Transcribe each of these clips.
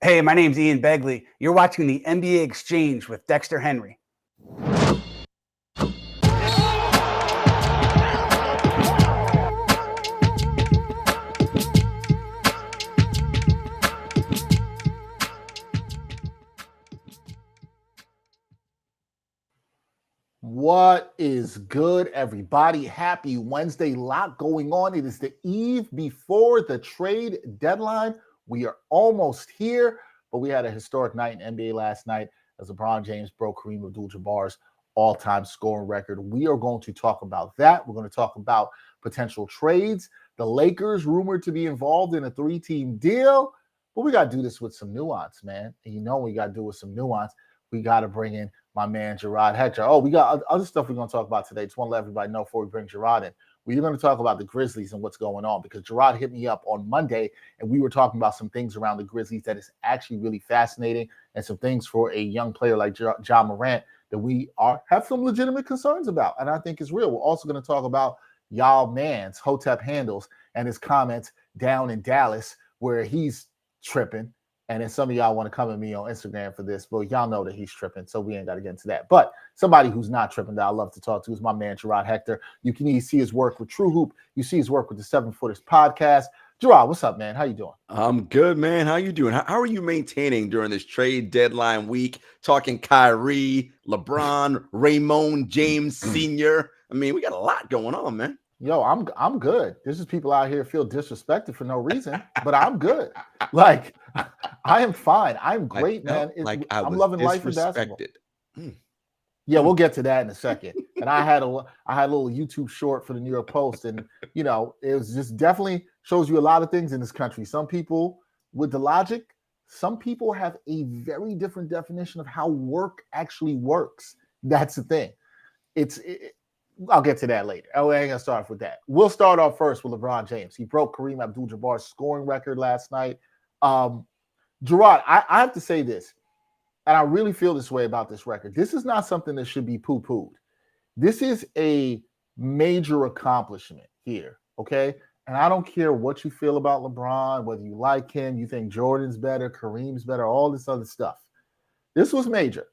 Hey, my name's Ian Begley. You're watching the NBA Exchange with Dexter Henry. What is good, everybody? Happy Wednesday. Lot going on. It is the eve before the trade deadline. We are almost here, but we had a historic night in NBA last night as LeBron James broke Kareem Abdul Jabbar's all-time scoring record. We are going to talk about that. We're going to talk about potential trades. The Lakers rumored to be involved in a 3-team deal, but we got to do this with some nuance, man. And you know we got to do it with some nuance. We got to bring in my man, Jarod Hector. Oh, we got other stuff we're going to talk about today. Just want to let everybody know before we bring Jarod in. We're going to talk about the Grizzlies and what's going on because Jarod hit me up on Monday and we were talking about some things around the Grizzlies that is actually really fascinating and some things for a young player like Ja Morant that we have some legitimate concerns about. And I think it's real. We're also going to talk about y'all man's Hotep Handles and his comments down in Dallas where he's tripping. And then some of y'all want to come at me on Instagram for this, but y'all know that he's tripping, so we ain't got to get into that. But somebody who's not tripping that I love to talk to is my man, Jarod Hector. You can see his work with True Hoop. You see his work with the 7-Footers podcast. Jarod, what's up, man? How you doing? I'm good, man. How you doing? How are you maintaining during this trade deadline week? Talking Kyrie, LeBron, Raymond James Sr. I mean, we got a lot going on, man. Yo, I'm good. There's just people out here feel disrespected for no reason, but I'm good. Like, I am fine. I'm great, man. I'm loving life in basketball. Yeah, we'll get to that in a second. And I had a little YouTube short for the New York Post, and you know, it was just definitely shows you a lot of things in this country. Some people with the logic, some people have a very different definition of how work actually works. That's the thing. I'll get to that later. I ain't gonna start off with that. We'll start off first with LeBron James. He broke Kareem Abdul Jabbar's scoring record last night. Jarod, I have to say this, and I really feel this way about this record. This is not something that should be poo-pooed. This is a major accomplishment here, okay? And I don't care what you feel about LeBron, whether you like him, you think Jordan's better, Kareem's better, all this other stuff. This was major,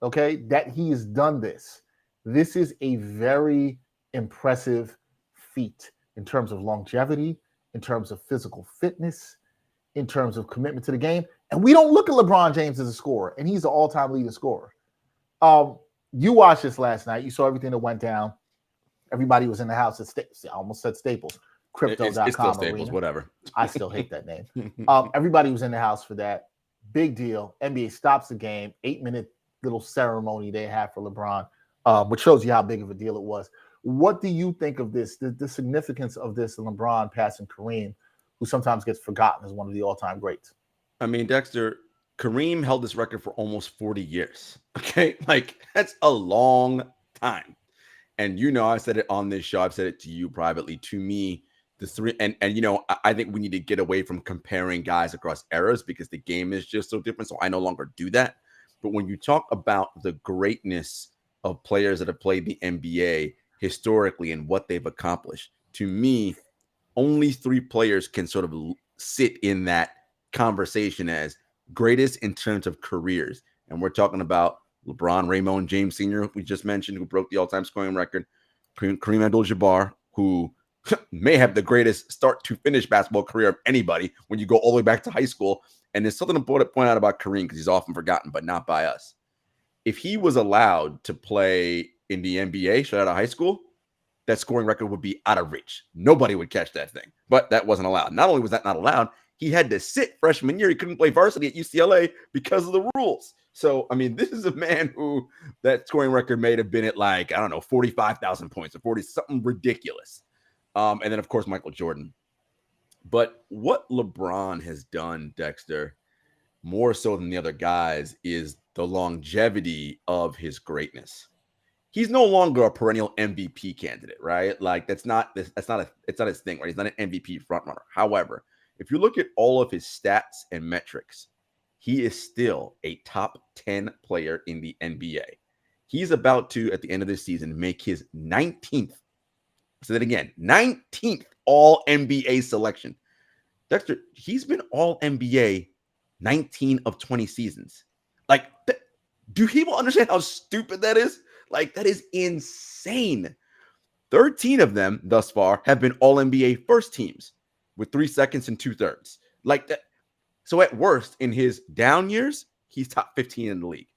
okay, that he has done this. This is a very impressive feat in terms of longevity, in terms of physical fitness, in terms of commitment to the game. And we don't look at LeBron James as a scorer, and he's the all-time leading scorer. You watched this last night. You saw everything that went down. Everybody was in the house at I almost said Staples. Crypto.com. It's still Staples, arena. Whatever. I still hate that name. Everybody was in the house for that. Big deal. NBA stops the game. 8-minute little ceremony they had for LeBron. Which shows you how big of a deal it was. What do you think of this, the significance of this LeBron passing Kareem, who sometimes gets forgotten as one of the all-time greats? I mean, Dexter, Kareem held this record for almost 40 years. Okay? Like, that's a long time. And you know, I said it on this show. I've said it to you privately. To me, the three, and you know, I think we need to get away from comparing guys across eras because the game is just so different. So I no longer do that. But when you talk about the greatness of players that have played the NBA historically and what they've accomplished, to me, only 3 players can sort of sit in that conversation as greatest in terms of careers. And we're talking about LeBron, Raymond James Sr., we just mentioned, who broke the all-time scoring record, Kareem Abdul Jabbar, who may have the greatest start-to-finish basketball career of anybody when you go all the way back to high school. And there's something to point out about Kareem because he's often forgotten, but not by us. If he was allowed to play in the NBA straight out of high school, that scoring record would be out of reach. Nobody would catch that thing, but that wasn't allowed. Not only was that not allowed, he had to sit freshman year. He couldn't play varsity at UCLA because of the rules. So, I mean, this is a man who that scoring record may have been at 45,000 points or 40, something ridiculous. And then, of course, Michael Jordan. But what LeBron has done, Dexter, more so than the other guys, is the longevity of his greatness. He's no longer a perennial MVP candidate, right? Like it's not his thing, right? He's not an MVP frontrunner. However, if you look at all of his stats and metrics, he is still a top 10 player in the NBA. He's about to, at the end of this season, make his 19th. Say that again, 19th All NBA selection. Dexter, he's been All NBA 19 of 20 seasons. Like, do people understand how stupid that is? Like, that is insane. 13 of them thus far have been All-NBA first teams with 3 seconds and 2/3. Like that. So at worst, in his down years, he's top 15 in the league.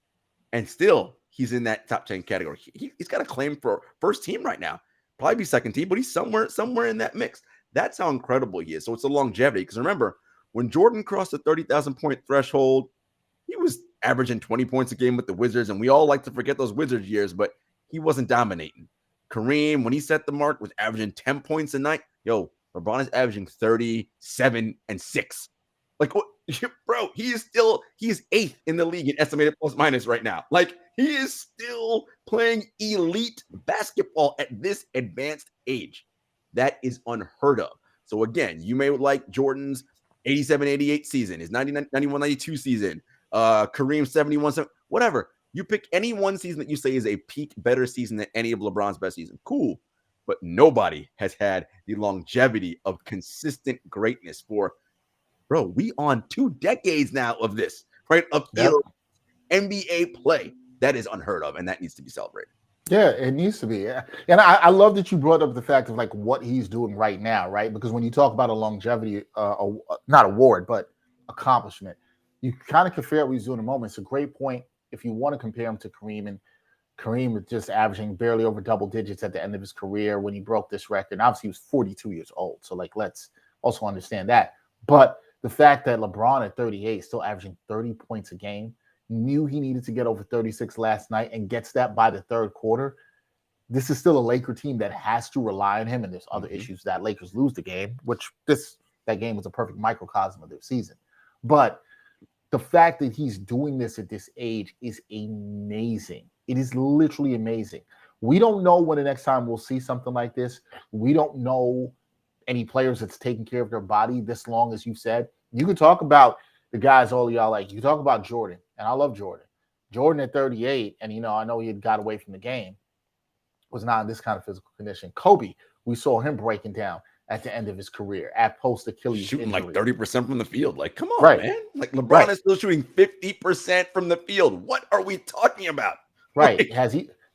And still, he's in that top 10 category. He's got a claim for first team right now. Probably be second team, but he's somewhere in that mix. That's how incredible he is. So it's a longevity. Because remember, when Jordan crossed the 30,000 point threshold, he was averaging 20 points a game with the Wizards. And we all like to forget those Wizards years, but he wasn't dominating. Kareem, when he set the mark, was averaging 10 points a night. Yo, LeBron is averaging 37 and 6. Like, bro, he's 8th in the league in estimated plus minus right now. Like, he is still playing elite basketball at this advanced age. That is unheard of. So again, you may like Jordan's 87-88 season, his 91-92 season, Kareem 71, whatever. You pick any one season that you say is a peak better season than any of LeBron's best season. Cool. But nobody has had the longevity of consistent greatness for, bro, we on 2 decades now of this, right? Of NBA play. That is unheard of, and that needs to be celebrated. Yeah, it needs to be. Yeah. And I love that you brought up the fact of like what he's doing right now, right? Because when you talk about a longevity, not award, but accomplishment, you kind of compare what he's doing in a moment. It's a great point if you want to compare him to Kareem. And Kareem was just averaging barely over double digits at the end of his career when he broke this record. And obviously, he was 42 years old. So, like, let's also understand that. But the fact that LeBron at 38 still averaging 30 points a game, knew he needed to get over 36 last night and gets that by the third quarter. This is still a Laker team that has to rely on him, and there's other issues that Lakers lose the game, which that game was a perfect microcosm of their season. But the fact that he's doing this at this age is amazing. It is literally amazing. We don't know when the next time we'll see something like this. We don't know any players that's taking care of their body this long, as you said. You could talk about the guys all y'all like. You talk about Jordan, and I love Jordan. Jordan at 38, and I know he had got away from the game, was not in this kind of physical condition. Kobe, we saw him breaking down at the end of his career at post Achilles shooting injury. Like 30% from the field. Like, come on, man. Like LeBron is still shooting 50% from the field. What are we talking about? Right. Like,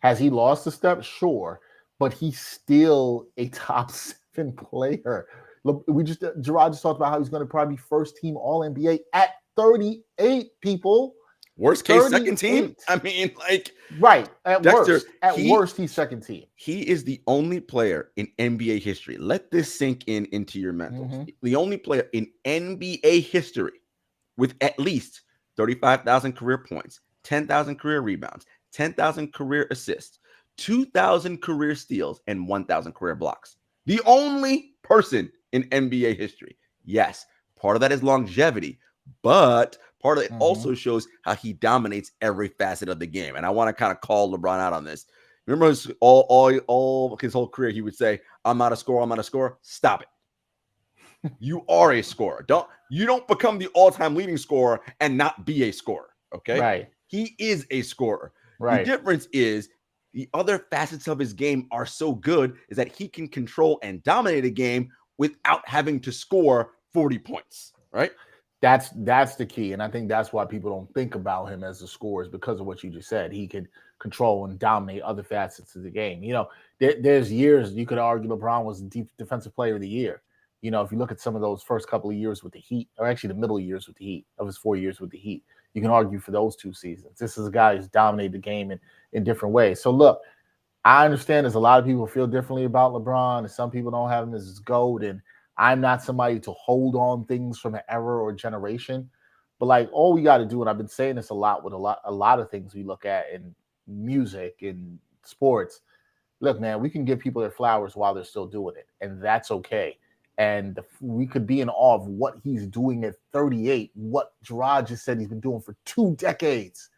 has he lost a step? Sure. But he's still a top 7 player. Jarod just talked about how he's going to probably be first team All-NBA at 38, people. Worst case, second team. I mean, like, right. At Dexter, worst, he's second team. He is the only player in NBA history. Let this sink into your mental. Mm-hmm. The only player in NBA history with at least 35,000 career points, 10,000 career rebounds, 10,000 career assists, 2,000 career steals, and 1,000 career blocks. The only person in NBA history. Yes, part of that is longevity, but part of it also shows how he dominates every facet of the game. And I want to kind of call LeBron out on this. Remember all his whole career, he would say, I'm not a scorer, I'm not a scorer. Stop it. You are a scorer. You don't become the all-time leading scorer and not be a scorer. Okay. Right. He is a scorer. Right. The difference is the other facets of his game are so good is that he can control and dominate a game without having to score 40 points. Right. That's the key. And I think that's why people don't think about him as a scorer, is because of what you just said. He could control and dominate other facets of the game. There's years you could argue LeBron was the defensive player of the year. If you look at some of those first couple of years with the Heat, or actually the middle years with the Heat, of his 4 years with the Heat, you can argue for those 2 seasons. This is a guy who's dominated the game in different ways. So look, I understand there's a lot of people feel differently about LeBron, and some people don't have him as his GOAT, and I'm not somebody to hold on things from an era or generation, but like all we got to do, and I've been saying this a lot with a lot of things we look at in music and sports. Look, man, we can give people their flowers while they're still doing it, and that's okay. And we could be in awe of what he's doing at 38. What Jarod just said he's been doing for 2 decades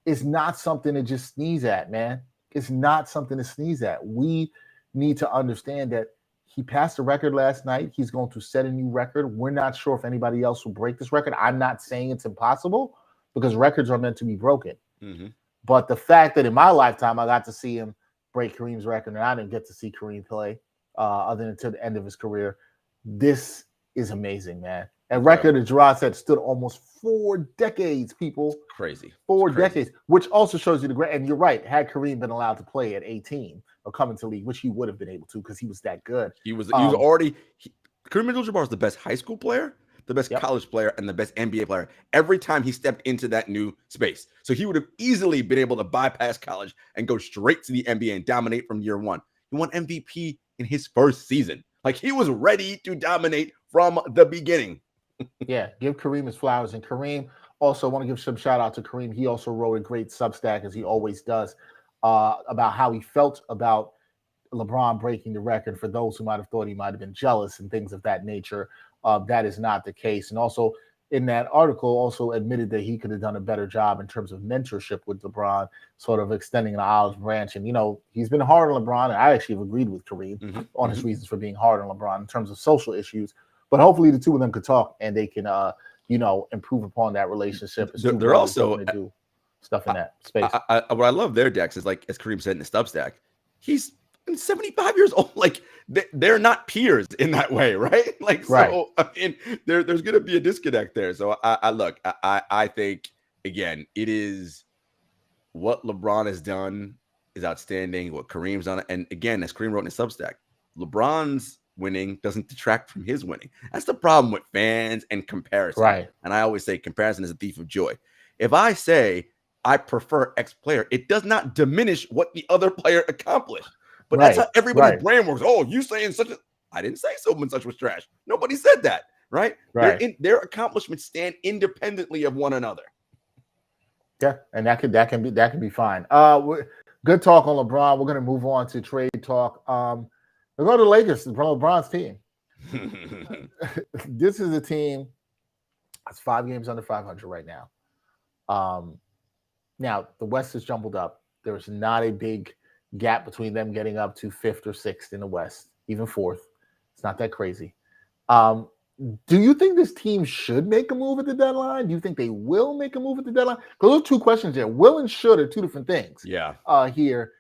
is not something to just sneeze at, man. It's not something to sneeze at. We need to understand that he passed the record last night. He's going to set a new record. We're not sure if anybody else will break this record. I'm not saying it's impossible, because records are meant to be broken. Mm-hmm. But the fact that in my lifetime I got to see him break Kareem's record, and I didn't get to see Kareem play other than to the end of his career, this is amazing, man. A record, as Jarod said, stood almost 4 decades, people. Crazy. 4 decades, which also shows you the great. And you're right. Had Kareem been allowed to play at 18 or come into the league, which he would have been able to because he was that good. He was already. Kareem Abdul Jabbar was the best high school player, the best college player, and the best NBA player every time he stepped into that new space. So he would have easily been able to bypass college and go straight to the NBA and dominate from year one. He won MVP in his first season. Like, he was ready to dominate from the beginning. Yeah, give Kareem his flowers. And Kareem, also want to give some shout out to Kareem. He also wrote a great Substack, as he always does, about how he felt about LeBron breaking the record. For those who might have thought he might have been jealous and things of that nature, that is not the case. And also in that article, also admitted that he could have done a better job in terms of mentorship with LeBron, sort of extending the olive branch. And, he's been hard on LeBron. And I actually have agreed with Kareem on his reasons for being hard on LeBron in terms of social issues. But hopefully the two of them could talk and they can, improve upon that relationship. They're also do stuff in that space. What I love there, Dex, is, like, as Kareem said in the Substack, he's 75 years old. Like, they're not peers in that way, right? Like, so right. I mean, there's going to be a disconnect there. So I think, again, it is what LeBron has done is outstanding. What Kareem's done, and again, as Kareem wrote in his Substack, LeBron's winning doesn't detract from his winning. That's the problem with fans and comparison. Right. And I always say comparison is a thief of joy. If I say I prefer X player, it does not diminish what the other player accomplished. But that's how everybody's brain works. Oh, you saying I didn't say so and such was trash. Nobody said that, right? Their accomplishments stand independently of one another. Yeah, and that can be fine. Good talk on LeBron. We're going to move on to trade talk. We'll go to the Lakers, LeBron's team. This is a team that's 5 games under 500 right now. Now, the West is jumbled up. There's not a big gap between them getting up to 5th or 6th in the West, even 4th. It's not that crazy. Do you think this team should make a move at the deadline? Do you think they will make a move at the deadline? Because those are 2 questions there. Will and should are 2 different things. Yeah. Here.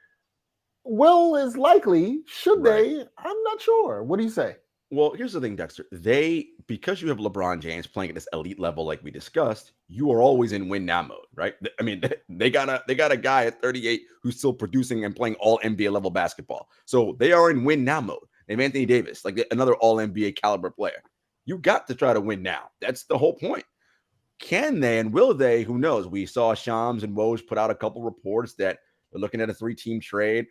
Will is likely. Should they? I'm not sure. What do you say? Well, here's the thing, Dexter. Because you have LeBron James playing at this elite level, like we discussed, you are always in win now mode, right? I mean, they got a guy at 38 who's still producing and playing all NBA level basketball. So they are in win now mode. They have Anthony Davis, like another all NBA caliber player. You got to try to win now. That's the whole point. Can they and will they? Who knows? We saw Shams and Woj put out a couple reports that they're looking at a 3-team trade.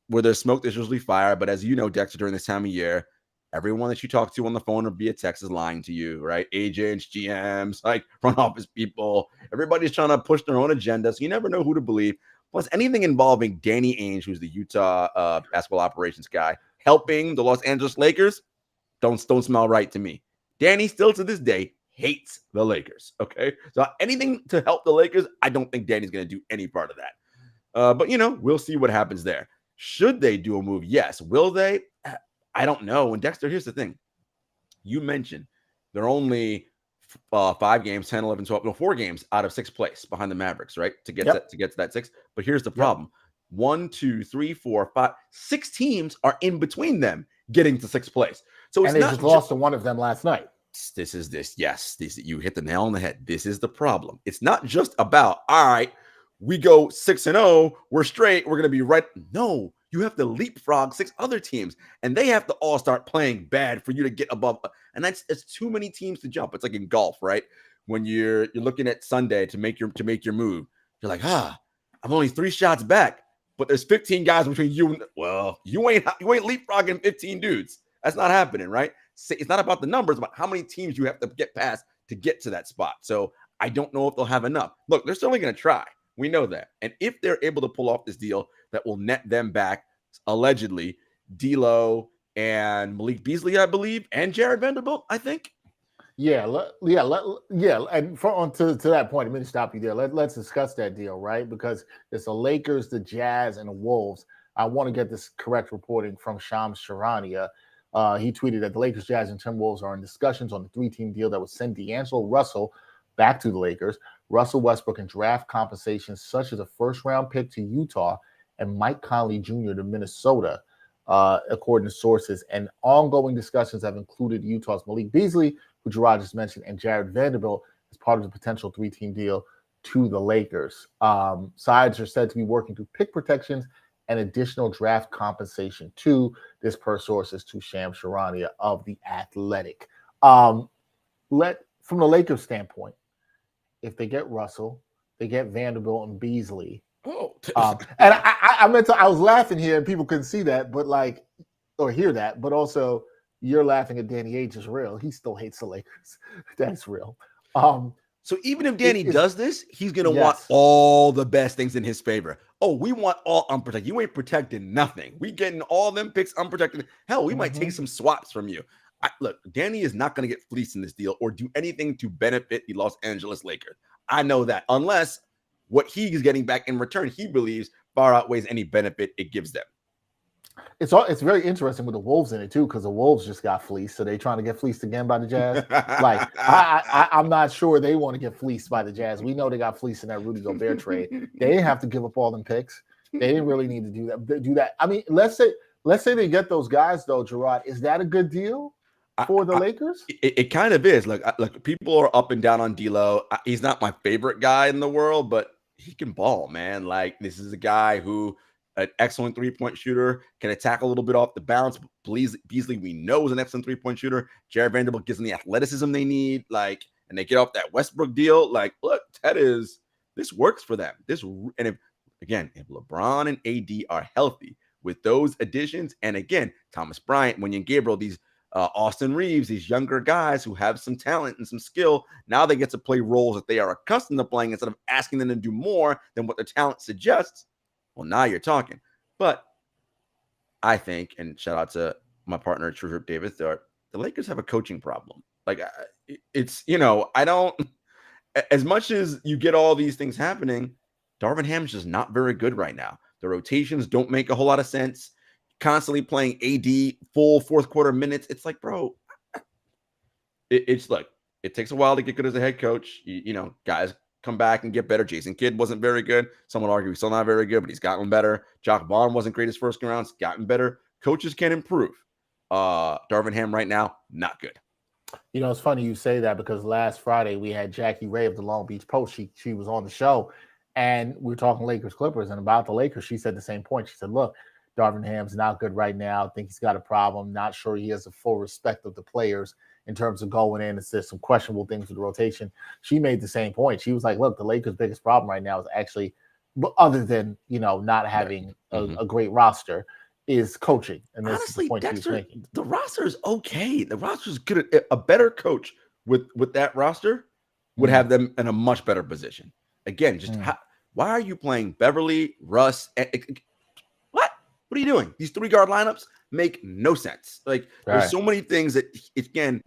Where there's smoke, there's usually fire. But as you know, Dexter, during this time of year, everyone that you talk to on the phone or via text is lying to you, right? Agents, GMs, like front office people. Everybody's trying to push their own agenda. So you never know who to believe. Plus, anything involving Danny Ainge, who's the Utah basketball operations guy, helping the Los Angeles Lakers, don't smell right to me. Danny still to this day hates the Lakers, okay? So anything to help the Lakers, I don't think Danny's going to do any part of that. But, we'll see what happens there. Should they do a move? Yes. Will they? I don't know. And Dexter, here's the thing. You mentioned they're only 5 games, 10, 11, 12, 4 games out of 6th place behind the Mavericks, right? To get to that 6. But here's the problem. 1, 2, 3, 4, 5, 6 teams are in between them getting to 6th place. So it's and they just lost to one of them last night. You hit the nail on the head. This is the problem. It's not just about, all right, we go 6-0, we're straight, we're going to be right. No, you have to leapfrog 6 other teams, and they have to all start playing bad for you to get above. And it's too many teams to jump. It's like in golf, right? When you're looking at Sunday to make your move, you're like, I'm only 3 shots back, but there's 15 guys between you and, well, you ain't leapfrogging 15 dudes. That's not happening, right? It's not about the numbers, about how many teams you have to get past to get to that spot. So I don't know if they'll have enough. Look, they're certainly going to try. We know that. And if they're able to pull off this deal that will net them back, allegedly, D'Lo and Malik Beasley, I believe, and Jared Vanderbilt, I think. Yeah. And to that point, I'm going to stop you there. Let's discuss that deal, right? Because it's the Lakers, the Jazz, and the Wolves. I want to get this correct reporting from Shams Charania. He tweeted that the Lakers, Jazz, and Timberwolves are in discussions on the 3-team deal that would send D'Angelo Russell back to the Lakers, Russell Westbrook, and draft compensation such as a first-round pick to Utah and Mike Conley Jr. to Minnesota. according to sources. And ongoing discussions have included Utah's Malik Beasley, who Jarod just mentioned, and Jared Vanderbilt as part of the potential 3-team deal to the Lakers. Sides are said to be working through pick protections and additional draft compensation too. This per sources to Shams Charania of The Athletic. From the Lakers standpoint, if they get Russell, they get Vanderbilt and Beasley. And I was laughing here and people couldn't see that, but or hear that, but also you're laughing at Danny Ainge is real. He still hates the Lakers. That's real. So even if Danny does this, he's going to want all the best things in his favor. Oh, we want all unprotected. You ain't protecting nothing. We getting all them picks unprotected. Hell, we might take some swaps from you. Look, Danny is not going to get fleeced in this deal or do anything to benefit the Los Angeles Lakers. I know that, unless what he is getting back in return, he believes far outweighs any benefit it gives them. It's very interesting with the Wolves in it too, because the Wolves just got fleeced, so they trying to get fleeced again by the Jazz. I'm not sure they want to get fleeced by the Jazz. We know they got fleeced in that Rudy Gobert trade. They didn't have to give up all them picks. They didn't really need to do that. I mean, let's say they get those guys though, Jarod. Is that a good deal for the Lakers? It kind of is. Like people are up and down on D'Lo. He's not my favorite guy in the world, but he can ball, man. Like, this is a guy who an excellent three-point shooter, can attack a little bit off the bounce. Beasley, we know, is an excellent three-point shooter. Jared Vanderbilt gives them the athleticism they need, and they get off that Westbrook deal. Look, this works for them. If LeBron and AD are healthy with those additions, and again, Thomas Bryant, Wenyen Gabriel, these Austin Reeves, these younger guys who have some talent and some skill, now they get to play roles that they are accustomed to playing instead of asking them to do more than what their talent suggests. Well, now you're talking. But I think, and shout out to my partner, True Rip Davis, the Lakers have a coaching problem. I don't, as much as you get all these things happening, Darvin Ham's just not very good right now. The rotations don't make a whole lot of sense. Constantly playing AD full fourth quarter minutes. It's like, bro, it takes a while to get good as a head coach. Guys come back and get better. Jason Kidd wasn't very good. Some would argue he's still not very good, but he's gotten better. Jock Vaughn wasn't great his first round. He's gotten better. Coaches can improve. Darvin Ham right now, not good. It's funny you say that, because last Friday we had Jackie Ray of the Long Beach Post. She was on the show, and we were talking Lakers Clippers, and about the Lakers, she said the same point. She said, look, Darvin Ham's not good right now. I think he's got a problem. Not sure he has the full respect of the players in terms of going in. There's some questionable things with the rotation. She made the same point. She was like, look, the Lakers' biggest problem right now is actually, other than, not having a great roster, is coaching. And this honestly, is the point Dexter, she was making. The roster is okay. The roster is good. A better coach with that roster would have them in a much better position. Again, why are you playing Beverly, Russ? What are you doing? These 3-guard lineups make no sense. There's so many things that, again,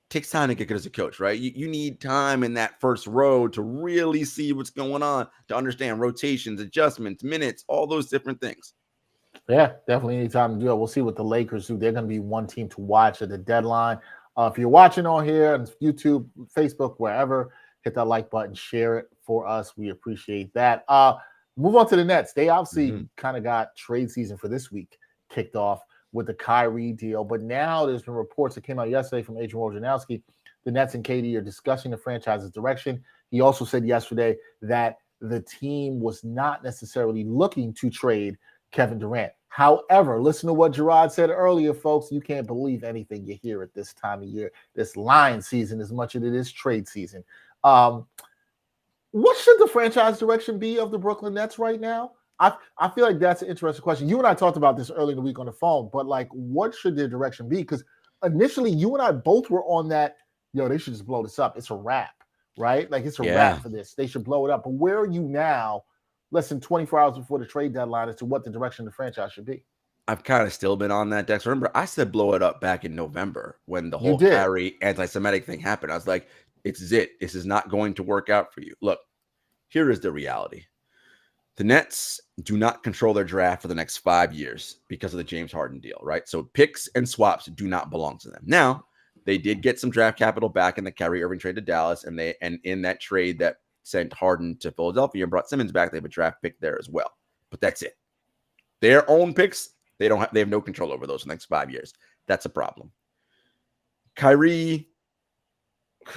takes time to get good as a coach, right? You need time in that first row to really see what's going on, to understand rotations, adjustments, minutes, all those different things. Yeah, definitely need time to do it. We'll see what the Lakers do. They're going to be one team to watch at the deadline. If you're watching on here on YouTube, Facebook, wherever, hit that like button, share it for us. We appreciate that. Move on to the Nets. They obviously kind of got trade season for this week kicked off with the Kyrie deal. But now there's been reports that came out yesterday from Adrian Wojnarowski. The Nets and KD are discussing the franchise's direction. He also said yesterday that the team was not necessarily looking to trade Kevin Durant. However, listen to what Jarod said earlier, folks. You can't believe anything you hear at this time of year, this line season, as much as it is trade season. What should the franchise direction be of the Brooklyn Nets right now? I feel like that's an interesting question. You and I talked about this earlier in the week on the phone, but what should their direction be? Because initially you and I both were on that, they should just blow this up. It's a wrap, right? It's a wrap for this. They should blow it up. But where are you now, less than 24 hours before the trade deadline, as to what the direction of the franchise should be? I've kind of still been on that, Dex. Remember, I said blow it up back in November when the whole Kyrie anti-Semitic thing happened. I was like, this is it. This is not going to work out for you. Look, here is the reality. The Nets do not control their draft for the next 5 years because of the James Harden deal, right? So picks and swaps do not belong to them. Now, they did get some draft capital back in the Kyrie Irving trade to Dallas, and in that trade that sent Harden to Philadelphia and brought Simmons back, they have a draft pick there as well. But that's it. Their own picks, They have no control over those in the next 5 years. That's a problem. Kyrie,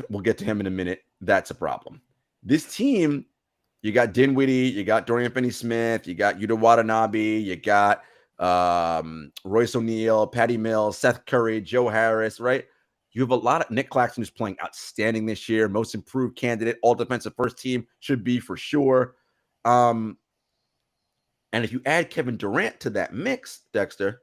we'll get to him in a minute. That's a problem. This team, you got Dinwiddie, you got Dorian Finney-Smith, you got Yuta Watanabe, you got Royce O'Neal, Patty Mills, Seth Curry, Joe Harris, right? You have a lot of Nick Claxton who's playing outstanding this year, most improved candidate, all defensive first team should be for sure. And if you add Kevin Durant to that mix, Dexter,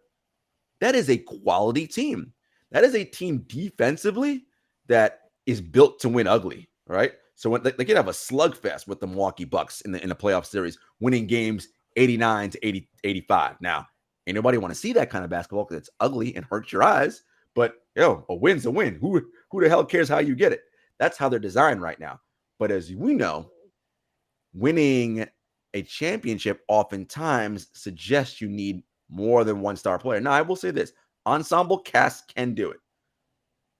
that is a quality team. That is a team defensively that is built to win ugly, right? So when they could have a slugfest with the Milwaukee Bucks in the playoff series, winning games 89 to 85. Now, ain't nobody want to see that kind of basketball because it's ugly and hurts your eyes. But a win's a win. Who the hell cares how you get it? That's how they're designed right now. But as we know, winning a championship oftentimes suggests you need more than one star player. Now, I will say this. Ensemble casts can do it.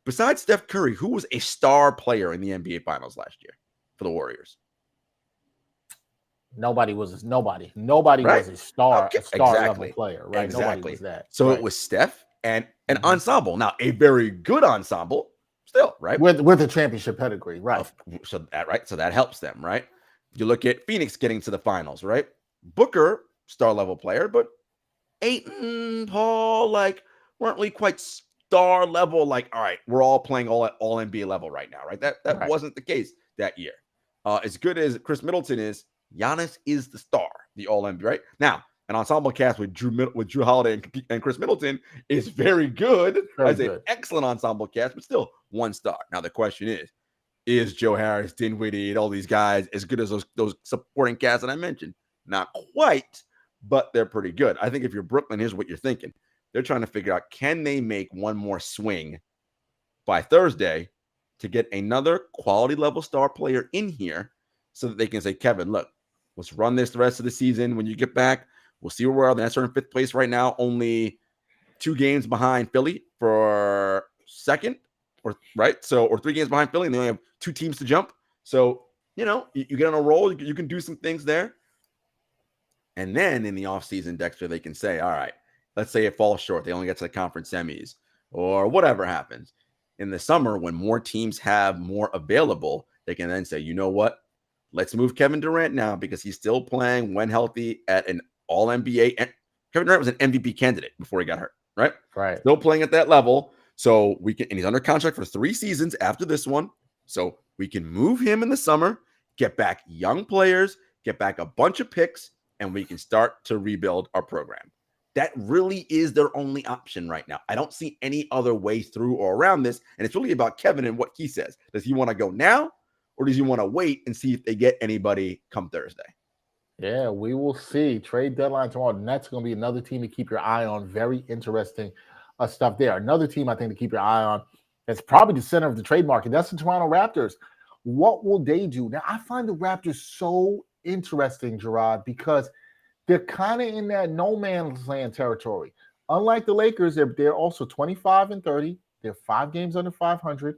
Besides Steph Curry, who was a star player in the NBA Finals last year for the Warriors? Nobody was a star, okay. a star exactly. level player, right? Exactly. Nobody was that. So It was Steph and an ensemble. Now, a very good ensemble still, right? With a championship pedigree, right? So that helps them, right? You look at Phoenix getting to the finals, right? Booker, star level player, but Ayton, Paul, weren't really quite star level. All right, we're all playing all NBA level right now, right? That right. wasn't the case that year. As good as Chris Middleton is, Giannis is the star, the all NBA, right? Now, an ensemble cast with Drew Holiday and Chris Middleton is very good. An excellent ensemble cast, but still one star. Now the question is Joe Harris, Dinwiddie, and all these guys as good as those supporting casts that I mentioned? Not quite, but they're pretty good. I think if you're Brooklyn, here's what you're thinking. They're trying to figure out, can they make one more swing by Thursday to get another quality level star player in here so that they can say, Kevin, look, let's run this the rest of the season. When you get back, we'll see where we are. The Nets are in 5th place right now, only 2 games behind Philly for second, or 3 games behind Philly, and they only have 2 teams to jump. So, you get on a roll. You can do some things there. And then in the offseason, Dexter, they can say, all right, let's say it falls short. They only get to the conference semis or whatever happens. In the summer, when more teams have more available, they can then say, you know what? Let's move Kevin Durant now because he's still playing when healthy at an all-NBA. And Kevin Durant was an MVP candidate before he got hurt, right? Right. Still playing at that level. So we can, and he's under contract for 3 seasons after this one. So we can move him in the summer, get back young players, get back a bunch of picks, and we can start to rebuild our program. That really is their only option right now. I don't see any other way through or around this. And it's really about Kevin and what he says. Does he want to go now, or does he want to wait and see if they get anybody come Thursday? Yeah, we will see. Trade deadline tomorrow. The Nets going to be another team to keep your eye on. Very interesting stuff there. Another team I think to keep your eye on that's probably the center of the trade market. That's the Toronto Raptors. What will they do? Now, I find the Raptors so interesting, Jarod, because they're kind of in that no man's land territory. Unlike the Lakers, they're also 25-30. They're 5 games under 500.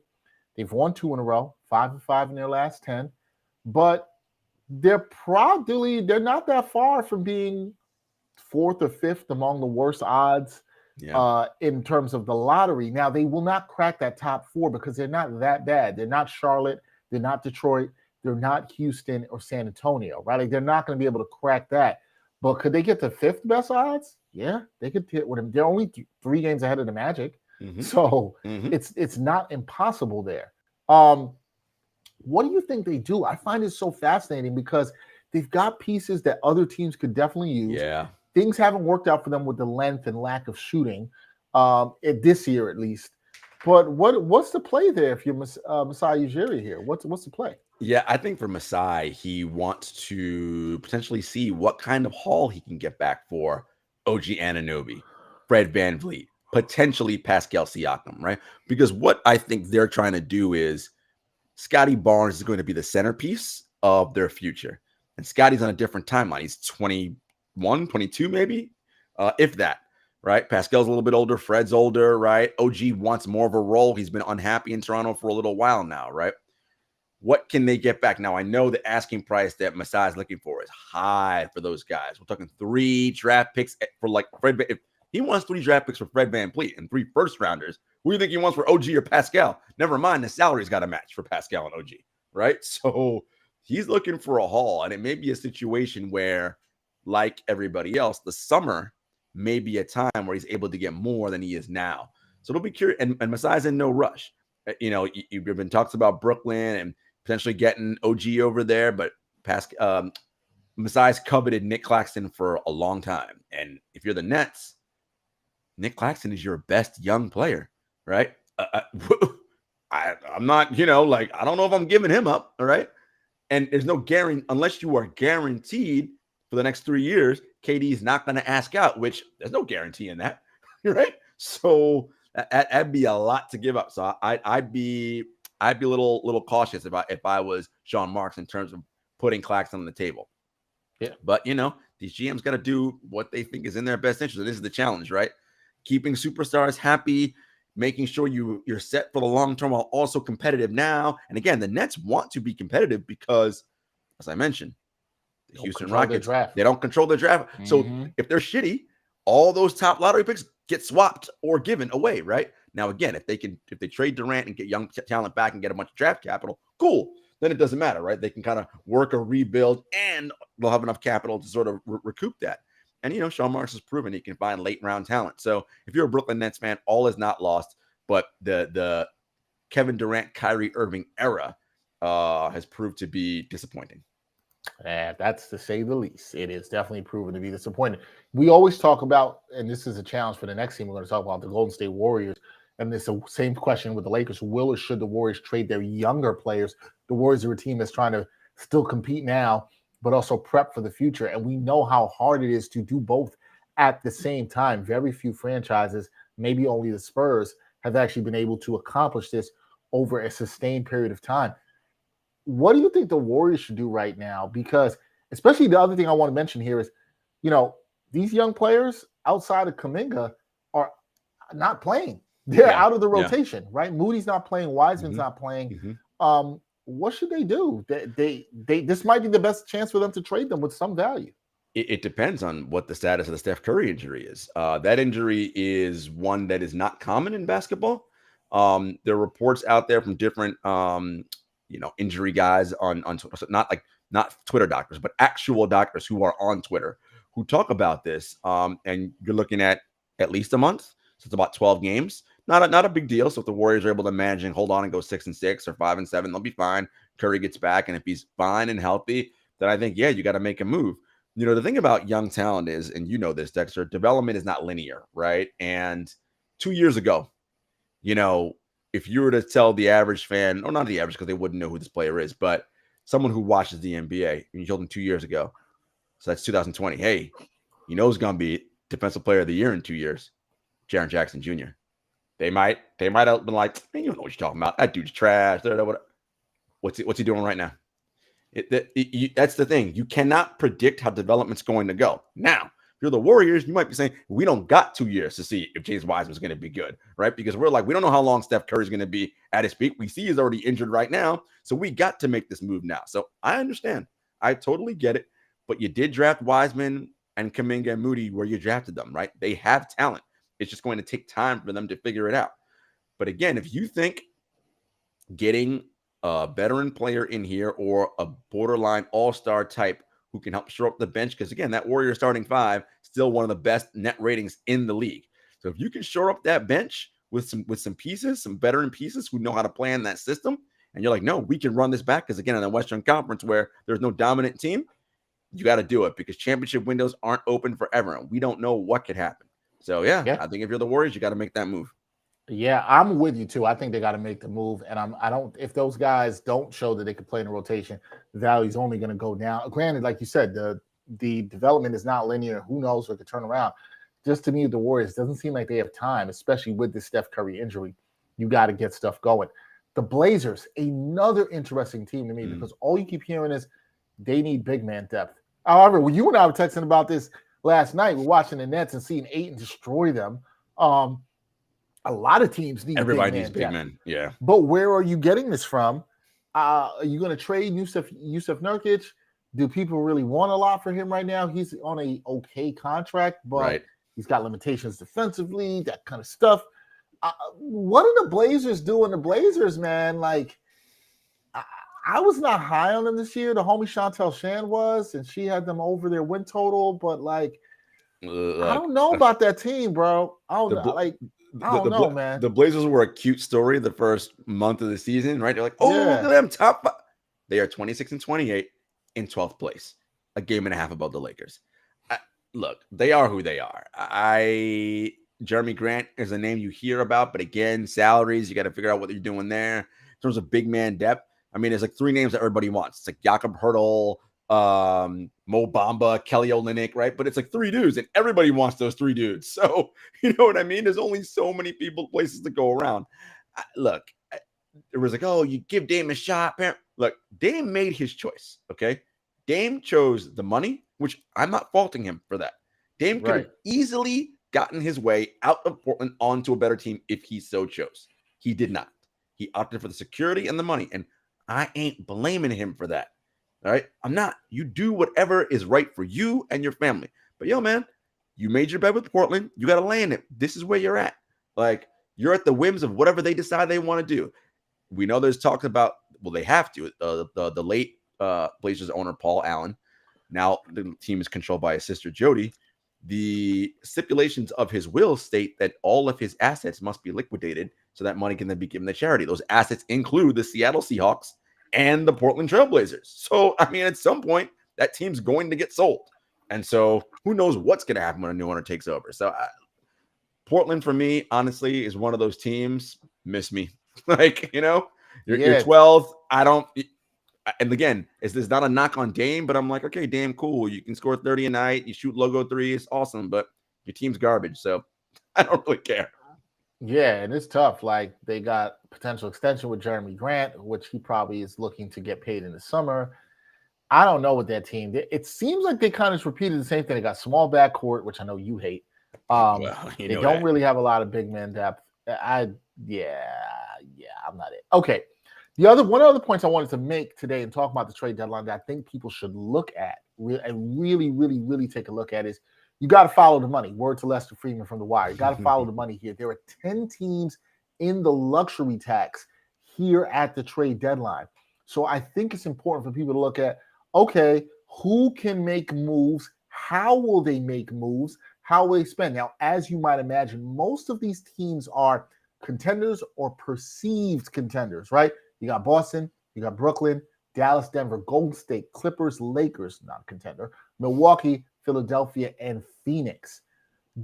They've won 2 in a row, 5-5 in their last 10. But they're not that far from being 4th or 5th among the worst odds in terms of the lottery. Now, they will not crack that top 4 because they're not that bad. They're not Charlotte. They're not Detroit. They're not Houston or San Antonio, right? They're not going to be able to crack that. But could they get the 5th best odds? Yeah, they could hit with them. They're only 3 games ahead of the Magic. Mm-hmm. So it's not impossible there. What do you think they do? I find it so fascinating because they've got pieces that other teams could definitely use. Yeah. Things haven't worked out for them with the length and lack of shooting this year at least. But what's the play there if you're Masai Ujiri here? What's the play? Yeah, I think for Masai, he wants to potentially see what kind of haul he can get back for OG Anunoby, Fred VanVleet, potentially Pascal Siakam, right? Because what I think they're trying to do is Scotty Barnes is going to be the centerpiece of their future. And Scotty's on a different timeline. He's 21, 22 maybe, if that, right? Pascal's a little bit older. Fred's older, right? OG wants more of a role. He's been unhappy in Toronto for a little while now, right? What can they get back? Now, I know the asking price that Masai is looking for is high for those guys. We're talking 3 draft picks for Fred. If He wants 3 draft picks for Fred VanVleet and 3 first-rounders. Who do you think he wants for OG or Pascal? Never mind, the salary's got to match for Pascal and OG, right? So he's looking for a haul, and it may be a situation where, like everybody else, the summer may be a time where he's able to get more than he is now. So it'll be curious. And Masai's in no rush. You know, you've been talks about Brooklyn and potentially getting OG over there, but Masai's coveted Nick Claxton for a long time. And if you're the Nets, Nick Claxton is your best young player, right? I'm not, you know, like, I don't know if I'm giving him up, all right? And there's no guarantee, unless you are guaranteed for the nenext 3 years, KD's not going to ask out, which there's no guarantee in that, right? So that'd be a lot to give up. So I'd be a little cautious if I was Sean Marks in terms of putting Claxton on the table. Yeah. But, you know, these GMs got to do what they think is in their best interest. And this is the challenge, right? Keeping superstars happy, making sure you're set for the long term while also competitive now. And again, the Nets want to be competitive because, as I mentioned, the Houston Rockets, they don't control their draft. Mm-hmm. So if they're shitty, all those top lottery picks get swapped or given away, right? Now, again, if they trade Durant and get young talent back and get a bunch of draft capital, cool. Then it doesn't matter, right? They can kind of work a rebuild and they'll have enough capital to sort of recoup that. And, you know, Sean Marks has proven he can find late round talent. So if you're a Brooklyn Nets fan, all is not lost. But the Kevin Durant, Kyrie Irving era has proved to be disappointing. That's to say the least. It is definitely proven to be disappointing. We always talk about, and this is a challenge for the next team, we're going to talk about the Golden State Warriors. And it's the same question with the Lakers. Will or should the Warriors trade their younger players? The Warriors are a team that's trying to still compete now, but also prep for the future. And we know how hard it is to do both at the same time. Very few franchises, maybe only the Spurs, have actually been able to accomplish this over a sustained period of time. What do you think the Warriors should do right now? Because especially the other thing I want to mention here is, you know, these young players outside of Kuminga are not playing. They're out of the rotation, right? Moody's not playing. Wiseman's not playing. What should they do? They this might be the best chance for them to trade them with some value. It depends on what the status of the Steph Curry injury is. That injury is one that is not common in basketball. There are reports out there from different, injury guys on Twitter, so not Twitter doctors, but actual doctors who are on Twitter who talk about this. And you're looking at least a month. So it's about 12 games. Not a big deal. So if the Warriors are able to manage and hold on and go 6-6 or 5-7, they'll be fine. Curry gets back, and if he's fine and healthy, then I think, you got to make a move. You know, the thing about young talent is, and you know this, Dexter, development is not linear, right? And 2 years ago, you know, if you were to tell the average fan, or not the average because they wouldn't know who this player is, but someone who watches the NBA, and you told them 2 years ago, so that's 2020, hey, you know who's going to be Defensive Player of the Year in 2 years? Jaren Jackson Jr. They might have been like, man, you don't know what you're talking about. That dude's trash. What's he doing right now? That's the thing. You cannot predict how development's going to go. Now, if you're the Warriors, you might be saying, we don't got 2 years to see if James Wiseman's going to be good, right? Because we're like, we don't know how long Steph Curry's going to be at his peak. We see he's already injured right now. So we got to make this move now. So I understand. I totally get it. But you did draft Wiseman and Kuminga and Moody where you drafted them, right? They have talent. It's just going to take time for them to figure it out. But again, if you think getting a veteran player in here or a borderline all-star type who can help shore up the bench, because again, that Warrior starting five, still one of the best net ratings in the league. So if you can shore up that bench with some pieces, some veteran pieces who know how to play in that system, and you're like, no, we can run this back, because again, in the Western Conference where there's no dominant team, you got to do it, because championship windows aren't open forever, and we don't know what could happen. So, yeah, I think if you're the Warriors, you got to make that move. Yeah, I'm with you, too. I think they got to make the move. And if those guys don't show that they can play in a rotation, the value's only going to go down. Granted, like you said, the development is not linear. Who knows what could turn around. Just to me, the Warriors, doesn't seem like they have time, especially with the Steph Curry injury. You got to get stuff going. The Blazers, another interesting team to me, because all you keep hearing is they need big man depth. However, when you and I were texting about this last night, we're watching the Nets and seeing Ayton destroy them. A lot of teams need everybody needs big men. Yeah. But where are you getting this from? Are you going to trade Yusuf Nurkic? Do people really want a lot for him right now? He's on a okay contract, but He's got limitations defensively, that kind of stuff. What are the Blazers doing? The Blazers, man, like, I was not high on them this year. The homie Chantel Shan was, and she had them over their win total. But like, I don't know about that team, bro. I don't know, man. The Blazers were a cute story the first month of the season, right? They're like, oh, look at them, top 5. They are 26-28 in 12th place, a game and a half above the Lakers. Look, they are who they are. Jeremy Grant is a name you hear about, but again, salaries, you got to figure out what you're doing there. In terms of big man depth, I mean, there's like 3 names that everybody wants. It's like Jakob Hurtle, Mo Bamba, Kelly Olynyk, right? But it's like 3 dudes, and everybody wants those 3 dudes. So, you know what I mean? There's only so many places to go around. Look, it was like, oh, you give Dame a shot. Look, Dame made his choice, okay? Dame chose the money, which I'm not faulting him for that. Dame could have easily gotten his way out of Portland onto a better team if he so chose. He did not. He opted for the security and the money, and I ain't blaming him for that. All right? I'm not. You do whatever is right for you and your family. But yo, man, you made your bed with Portland. You got to lay in it. This is where you're at. Like, you're at the whims of whatever they decide they want to do. We know there's talk about, well, they have to. The late Blazers owner, Paul Allen. Now the team is controlled by his sister, Jody. The stipulations of his will state that all of his assets must be liquidated so that money can then be given to charity. Those assets include the Seattle Seahawks and the Portland Trailblazers. So, I mean, at some point, that team's going to get sold. And so who knows what's going to happen when a new owner takes over. So Portland, for me, honestly, is one of those teams. Miss me. Like, you know, you're 12th. And again, this is not a knock on Dame, but I'm like, okay, Dame, cool. You can score 30 a night. You shoot logo threes. Awesome. But your team's garbage. So I don't really care. Yeah, and it's tough. Like, they got potential extension with Jeremy Grant, which he probably is looking to get paid in the summer. I don't know with that team. It seems like they kind of just repeated the same thing. They got small backcourt, which I know you hate. They don't really have a lot of big man depth. I'm not it. Okay. One other point I wanted to make today and talk about the trade deadline that I think people should look at and really, really, really take a look at is you got to follow the money. Word to Lester Freeman from The Wire. You got to follow the money here. There are 10 teams in the luxury tax here at the trade deadline. So I think it's important for people to look at, okay, who can make moves? How will they make moves? How will they spend? Now, as you might imagine, most of these teams are contenders or perceived contenders, right? You got Boston, you got Brooklyn, Dallas, Denver, Golden State, Clippers, Lakers, not contender, Milwaukee, Philadelphia, and Phoenix.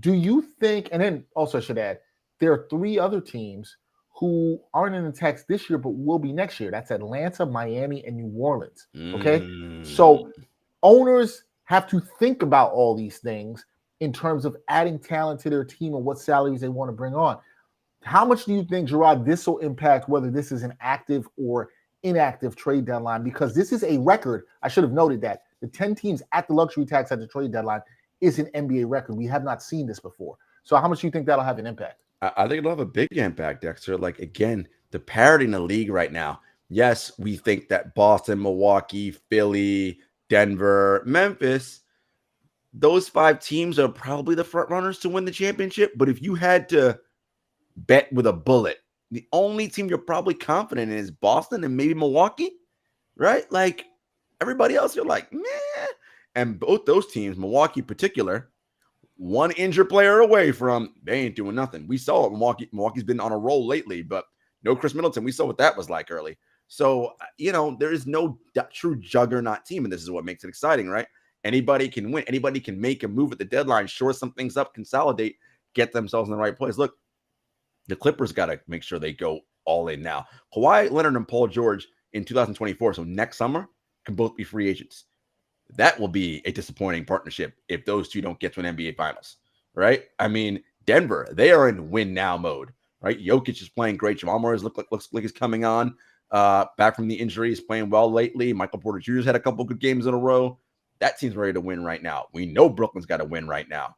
Do you think, and then also I should add, there are 3 other teams who aren't in the tax this year, but will be next year. That's Atlanta, Miami, and New Orleans. Okay. So owners have to think about all these things in terms of adding talent to their team and what salaries they want to bring on. How much do you think, Jarod, this will impact whether this is an active or inactive trade deadline? Because this is a record. I should have noted that the 10 teams at the luxury tax at the trade deadline is an NBA record. We have not seen this before. So how much do you think that'll have an impact? I think it'll have a big impact, Dexter. Like, again, the parity in the league right now. Yes, we think that Boston, Milwaukee, Philly, Denver, Memphis, those 5 teams are probably the front runners to win the championship. But if you had to bet with a bullet, the only team you're probably confident in is Boston and maybe Milwaukee, right? Like, everybody else, you're like, meh. And both those teams, Milwaukee in particular, one injured player away from, they ain't doing nothing. We saw it. Milwaukee's been on a roll lately, but no Chris Middleton. We saw what that was like early. So, you know, there is no true juggernaut team, and this is what makes it exciting, right? Anybody can win. Anybody can make a move at the deadline, shore some things up, consolidate, get themselves in the right place. Look, the Clippers got to make sure they go all in now. Kawhi Leonard and Paul George in 2024, so next summer, can both be free agents. That will be a disappointing partnership if those two don't get to an NBA Finals, right? I mean, Denver, they are in win now mode, right? Jokic is playing great. Jamal Murray looks like he's coming on back from the injury. He's playing well lately. Michael Porter Jr.'s had a couple good games in a row. That team's ready to win right now. We know Brooklyn's got to win right now.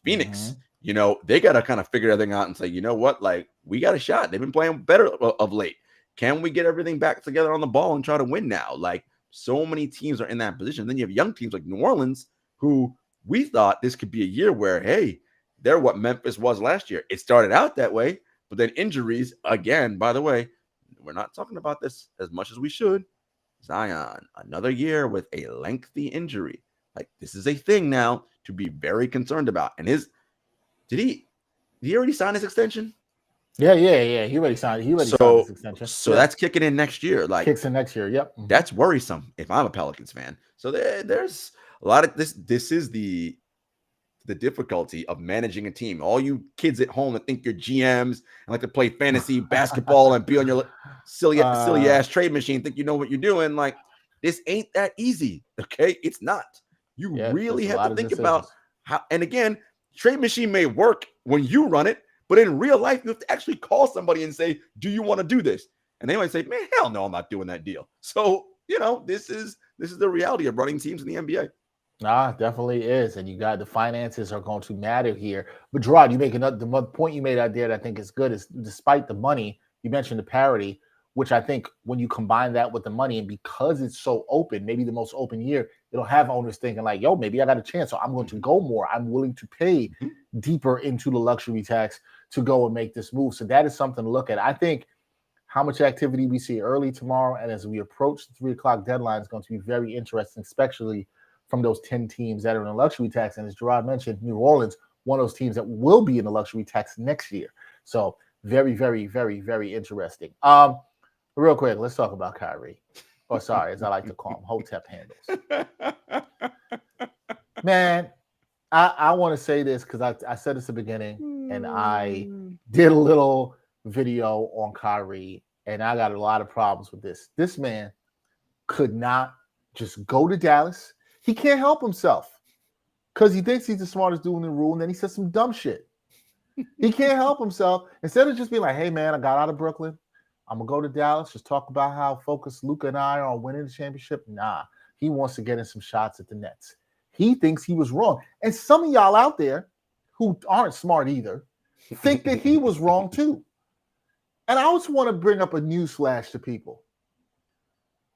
Phoenix, you know, they got to kind of figure everything out and say, you know what, like, we got a shot. They've been playing better of late. Can we get everything back together on the ball and try to win now? Like, so many teams are in that position. Then you have young teams like New Orleans, who we thought this could be a year where, hey, they're what Memphis was last year. It started out that way, but then injuries, again, by the way, we're not talking about this as much as we should. Zion, another year with a lengthy injury. Like, this is a thing now to be very concerned about. And did he already sign his extension? Yeah. He already signed his extension. So that's kicking in next year. Like, kicks in next year. Yep. That's worrisome if I'm a Pelicans fan. So there's a lot of this. This is the difficulty of managing a team. All you kids at home that think you're GMs and like to play fantasy basketball and be on your silly ass trade machine, think you know what you're doing. Like, this ain't that easy. Okay, it's not. You really have to think about how. And again, trade machine may work when you run it, but in real life, you have to actually call somebody and say, "Do you want to do this?" And they might say, "Man, hell no, I'm not doing that deal." So this is the reality of running teams in the NBA. Definitely is. And the finances are going to matter here. But Jarod, you make the point you made out there that I think is good is, despite the money, you mentioned the parity, which I think when you combine that with the money, and because it's so open, maybe the most open year, it'll have owners thinking like, yo, maybe I got a chance, so I'm going to go more. I'm willing to pay deeper into the luxury tax to go and make this move. So that is something to look at. I think how much activity we see early tomorrow and as we approach the 3 o'clock deadline is going to be very interesting, especially from those 10 teams that are in the luxury tax. And as Jarod mentioned, New Orleans, one of those teams that will be in the luxury tax next year. So very, very, very, very interesting. Real quick, let's talk about Kyrie. Or sorry, as I like to call him, Hotep handles. Man, I want to say this because I said this at the beginning, and I did a little video on Kyrie, and I got a lot of problems with this. This man could not just go to Dallas. He can't help himself because he thinks he's the smartest dude in the room, and then he says some dumb shit. He can't help himself. Instead of just being like, hey, man, I got out of Brooklyn. I'm going to go to Dallas, just talk about how focused Luka and I are on winning the championship. Nah, he wants to get in some shots at the Nets. He thinks he was wrong. And some of y'all out there who aren't smart either think that he was wrong too. And I also want to bring up a newsflash to people.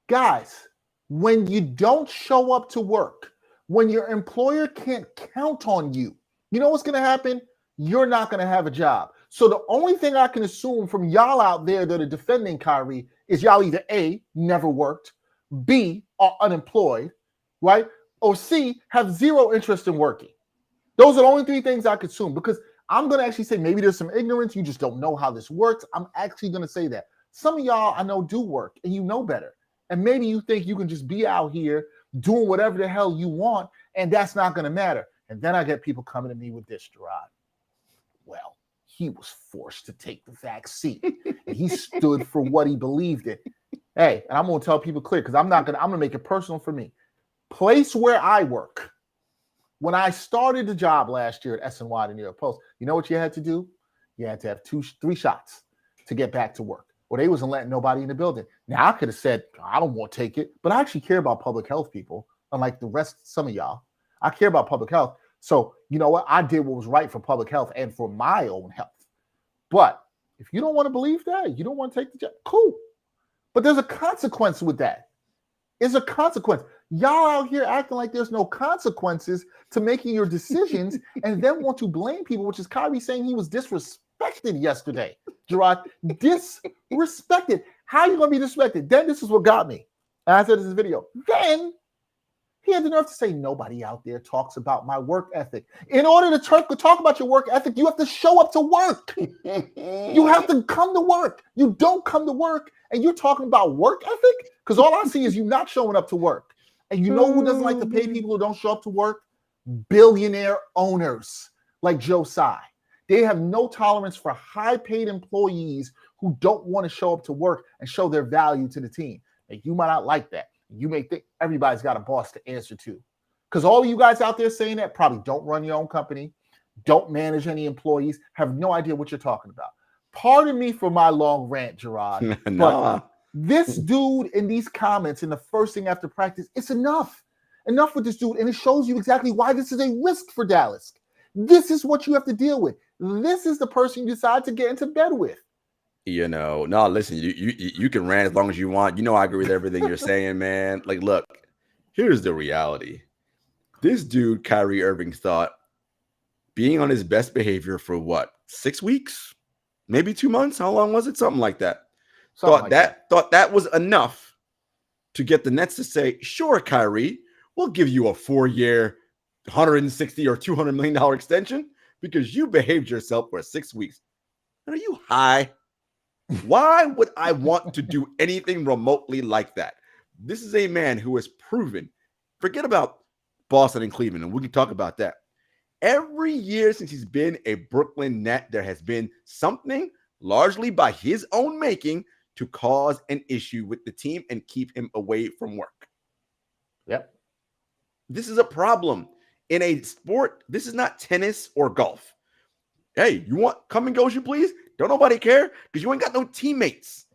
Guys, when you don't show up to work, when your employer can't count on you, you know what's going to happen? You're not going to have a job. So the only thing I can assume from y'all out there that are defending Kyrie is y'all either A, never worked, B, are unemployed, right? Or C, have zero interest in working. Those are the only 3 things I could assume, because I'm going to actually say maybe there's some ignorance. You just don't know how this works. I'm actually going to say that. Some of y'all I know do work and you know better. And maybe you think you can just be out here doing whatever the hell you want, and that's not going to matter. And then I get people coming to me with this, Jarod. Well, he was forced to take the vaccine, and he stood for what he believed in. Hey, and I'm going to tell people clear, because I'm going to make it personal for me. Place where I work. When I started the job last year at SNY, the New York Post, you know what you had to do? You had to have 3 shots to get back to work. Or they wasn't letting nobody in the building. Now, I could have said, I don't want to take it, but I actually care about public health, people, unlike the rest, some of y'all. I care about public health. So, you know what? I did what was right for public health and for my own health. But if you don't want to believe that, you don't want to take the job, cool. But there's a consequence with that. It's a consequence. Y'all out here acting like there's no consequences to making your decisions and then want to blame people, which is Kyrie saying he was disrespected yesterday. Jarod, disrespected. How are you going to be disrespected? Then this is what got me. And I said this in this video. Then he had the nerve to say nobody out there talks about my work ethic. In order to talk about your work ethic, you have to show up to work. You have to come to work. You don't come to work and you're talking about work ethic? Because all I see is you not showing up to work. And you know who doesn't like to pay people who don't show up to work? Billionaire owners like Joe Tsai. They have no tolerance for high-paid employees who don't want to show up to work and show their value to the team. And you might not like that. You may think everybody's got a boss to answer to. Because all of you guys out there saying that probably don't run your own company, don't manage any employees, have no idea what you're talking about. Pardon me for my long rant, Jarod. But this dude in these comments in the first thing after practice, it's enough. Enough with this dude. And it shows you exactly why this is a risk for Dallas. This is what you have to deal with. This is the person you decide to get into bed with. No, listen, you can rant as long as you want. I agree with everything you're saying, man. Like, look, here's the reality. This dude, Kyrie Irving, thought being on his best behavior for what, 6 weeks, maybe 2 months? How long was it? Something like that. Thought that was enough to get the Nets to say, sure, Kyrie, we'll give you a 4-year, $160 or $200 million extension because you behaved yourself for 6 weeks. Are you high? Why would I want to do anything remotely like that? This is a man who has proven, forget about Boston and Cleveland, and we can talk about that. Every year since he's been a Brooklyn Net, there has been something largely by his own making to cause an issue with the team and keep him away from work. Yep. This is a problem in a sport. This is not tennis or golf. Hey, you want come and goes, you please? Don't nobody care because you ain't got no teammates.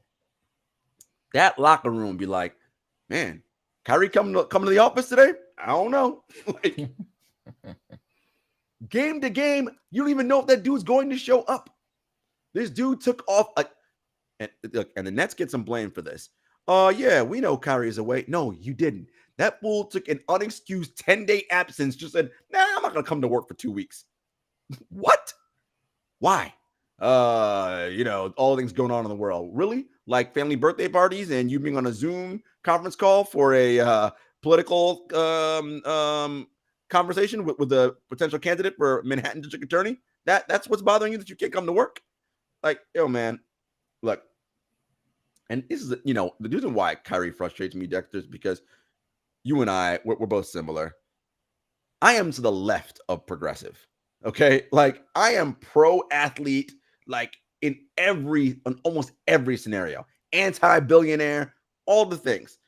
That locker room be like, man, Kyrie coming to the office today? I don't know. Like, game to game, you don't even know if that dude's going to show up. This dude took off and the Nets get some blame for this. Yeah, we know Kyrie is away. No, you didn't. That fool took an unexcused 10-day absence, just said, nah, I'm not going to come to work for 2 weeks. What? Why? All things going on in the world. Really? Like family birthday parties and you being on a Zoom conference call for a political conversation with a potential candidate for Manhattan District Attorney? That's what's bothering you, that you can't come to work? Like, yo, man, look. And this is, the reason why Kyrie frustrates me, Dexter, is because you and I, we're both similar. I am to the left of progressive. Okay. Like, I am pro athlete, like in almost every scenario, anti-billionaire, all the things.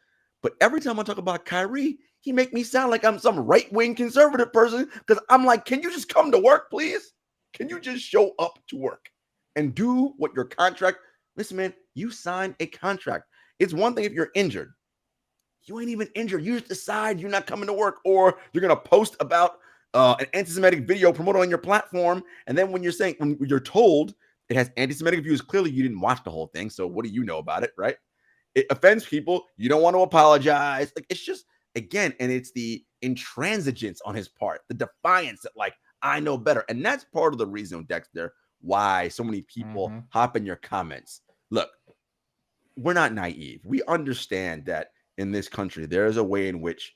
But every time I talk about Kyrie, he make me sound like I'm some right-wing conservative person because I'm like, can you just come to work, please? Can you just show up to work and do what your contract? Listen, man, you signed a contract. It's one thing if you're injured. You ain't even injured. You just decide you're not coming to work, or you're going to post about an anti-Semitic video promoted on your platform. And then when you're told it has anti-Semitic views, clearly you didn't watch the whole thing. So what do you know about it, right? It offends people. You don't want to apologize. Like, it's just, again, and it's the intransigence on his part, the defiance that, like, I know better. And that's part of the reason, Dexter, why so many people hop in your comments. Look, we're not naive. We understand that in this country, there is a way in which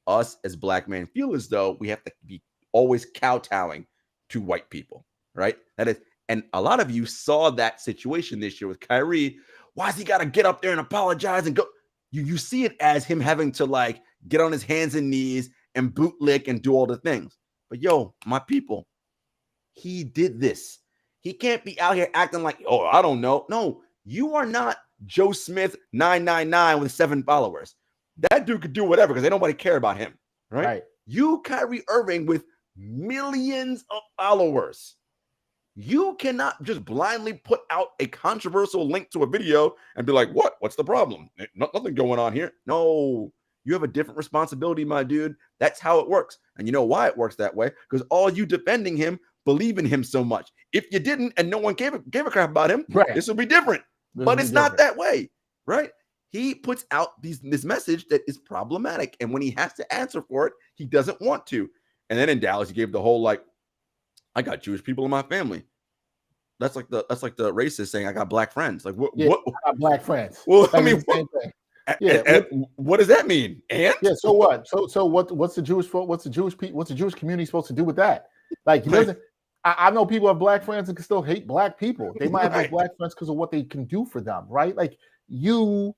us as black men feel as though we have to be always kowtowing to white people, right? That is, and a lot of you saw that situation this year with Kyrie. Why's he got to get up there and apologize and go? You see it as him having to, like, get on his hands and knees and bootlick and do all the things. But yo, my people, he did this. He can't be out here acting like, oh, I don't know. No, you are not Joe Smith 999 with 7 followers. That dude could do whatever because ain't nobody care about him, right? You, Kyrie Irving, with millions of followers. You cannot just blindly put out a controversial link to a video and be like, what? What's the problem? Nothing going on here. No, you have a different responsibility, my dude. That's how it works. And you know why it works that way? Because all you defending him believe in him so much. If you didn't and no one gave a crap about him, this would be different. But it's not that way, right? He puts out this message that is problematic. And when he has to answer for it, he doesn't want to. And then in Dallas, he gave the whole, like, I got Jewish people in my family. That's like the racist saying I got black friends. Like, what? I got black friends. Well, I mean, same thing. Yeah. What does that mean? And yeah. So what? So what's the Jewish community supposed to do with that? Like, he doesn't. I know people have black friends and can still hate black people. They might have those black friends because of what they can do for them, right? Like, you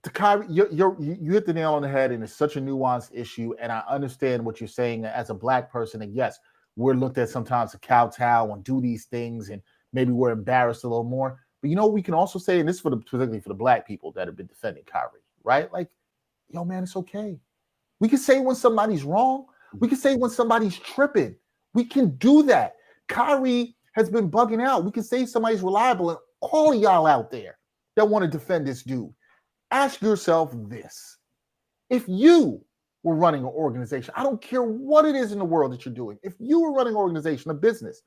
hit the nail on the head, and it's such a nuanced issue. And I understand what you're saying as a black person. And yes, we're looked at sometimes to kowtow and do these things, and maybe we're embarrassed a little more. But we can also say, and this is particularly for the black people that have been defending Kyrie, right? Like, yo, man, it's okay. We can say when somebody's wrong. We can say when somebody's tripping. We can do that. Kyrie has been bugging out. We can say somebody's reliable, and all of y'all out there that want to defend this dude, ask yourself this. If you were running an organization, I don't care what it is in the world that you're doing. If you were running an organization, a business,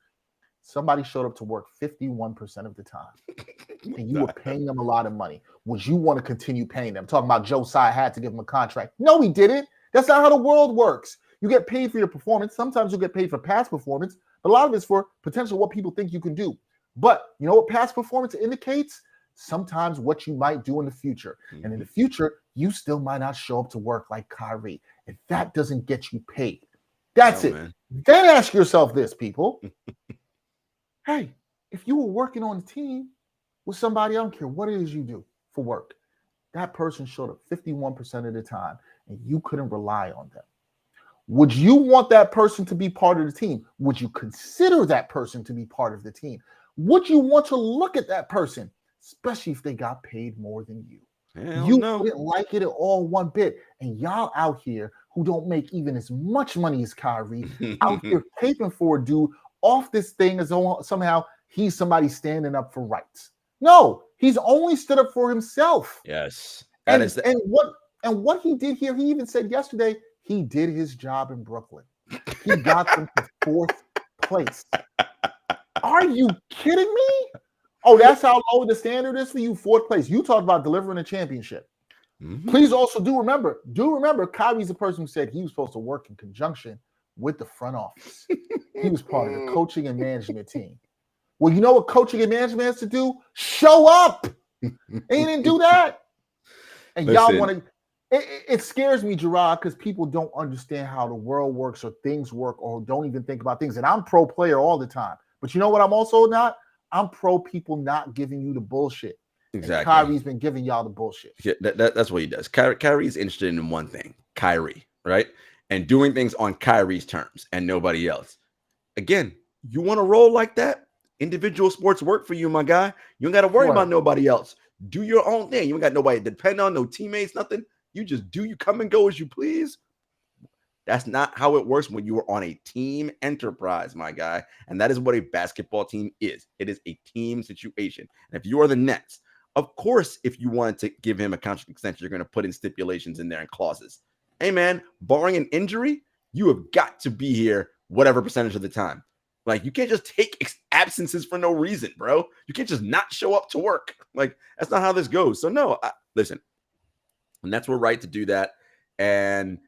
somebody showed up to work 51% of the time, and you were paying them a lot of money, would you want to continue paying them? I'm talking about Joe Tsai had to give him a contract. No, he didn't. That's not how the world works. You get paid for your performance. Sometimes you'll get paid for past performance, but a lot of it's for potential what people think you can do. But you know what past performance indicates? Sometimes what you might do in the future. And in the future, you still might not show up to work like Kyrie. And that doesn't get you paid. That's it. Man. Then ask yourself this, people. Hey, if you were working on a team with somebody, I don't care what it is you do for work, that person showed up 51% of the time and you couldn't rely on them. Would you want that person to be part of the team? Would you consider that person to be part of the team? Would you want to look at that person, especially if they got paid more than you? You wouldn't like it at all one bit. And y'all out here who don't make even as much money as Kyrie, out here caping for a dude off this thing as somehow he's somebody standing up for rights. No, he's only stood up for himself. Yes. And what he did here, he even said yesterday, he did his job in Brooklyn. He got them to 4th place. Are you kidding me? Oh, that's how low the standard is for you, 4th place. You talked about delivering a championship. Please also do remember, Kyrie's the person who said he was supposed to work in conjunction with the front office. He was part of the coaching and management team. Well, you know what coaching and management has to do? Show up. And he didn't do that. And y'all want to, it scares me, Jarod, because people don't understand how the world works or things work or don't even think about things. And I'm pro player all the time. But you know what I'm also not? I'm pro people not giving you the bullshit. Exactly. And Kyrie's been giving y'all the bullshit. Yeah, that's what he does. Kyrie's interested in one thing, Kyrie, right? And doing things on Kyrie's terms and nobody else. Again, you want to roll like that? Individual sports work for you, my guy. You don't got to worry about nobody else. Do your own thing. You ain't got nobody to depend on, no teammates, nothing. You just do. You come and go as you please. That's not how it works when you are on a team enterprise, my guy. And that is what a basketball team is. It is a team situation. And if you are the Nets, of course, if you wanted to give him a contract extension, you're going to put in stipulations in there and clauses. Hey, man, barring an injury, you have got to be here whatever percentage of the time. Like, you can't just take absences for no reason, bro. You can't just not show up to work. Like, that's not how this goes. So, no, listen. And that's we're right to do that. And,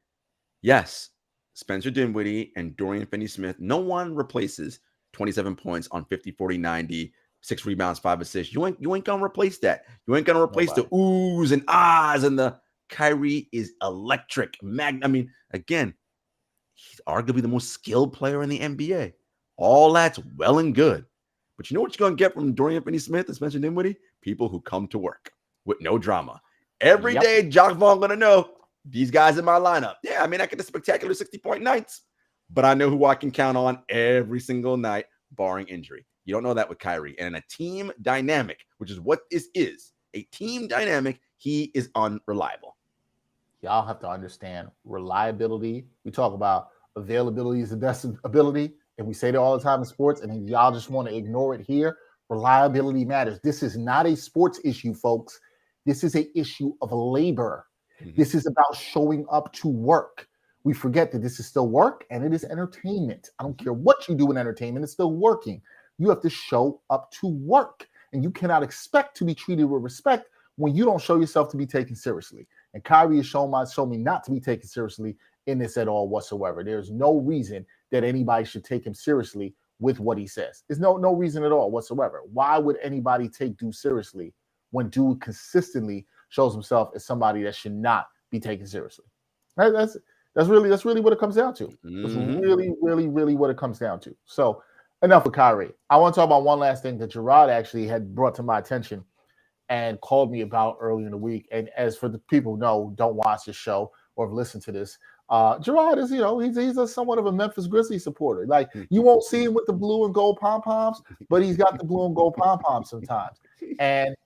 yes, Spencer Dinwiddie and Dorian Finney-Smith, no one replaces 27 points on 50, 40, 90, 6 rebounds, 5 assists. You ain't going to replace that. You ain't going to replace the oohs and ahs and the Kyrie is electric. I mean, again, he's arguably the most skilled player in the NBA. All that's well and good. But you know what you're going to get from Dorian Finney-Smith and Spencer Dinwiddie? People who come to work with no drama. Every day, Jock Vaughn going to know these guys in my lineup. Yeah, I mean, I get the spectacular 60-point nights, but I know who I can count on every single night, barring injury. You don't know that with Kyrie. And in a team dynamic, which is what this is, a team dynamic, he is unreliable. Y'all have to understand reliability. We talk about availability is the best ability. And we say that all the time in sports, and then y'all just want to ignore it here. Reliability matters. This is not a sports issue, folks. This is an issue of labor. This is about showing up to work. We forget that this is still work and it is entertainment. I don't care what you do in entertainment, it's still working. You have to show up to work. And you cannot expect to be treated with respect when you don't show yourself to be taken seriously. And Kyrie has shown me not to be taken seriously in this at all whatsoever. There's no reason that anybody should take him seriously with what he says. There's no reason at all whatsoever. Why would anybody take dude seriously when dude consistently shows himself as somebody that should not be taken seriously? Right? That's really what it comes down to. That's really, really, really what it comes down to. So enough of Kyrie. I want to talk about one last thing that Jarod actually had brought to my attention and called me about earlier in the week. And as for the people who know, don't watch this show or have listened to this, Jarod is, he's a somewhat of a Memphis Grizzlies supporter. Like, you won't see him with the blue and gold pom-poms, but he's got the blue and gold pom-poms sometimes. And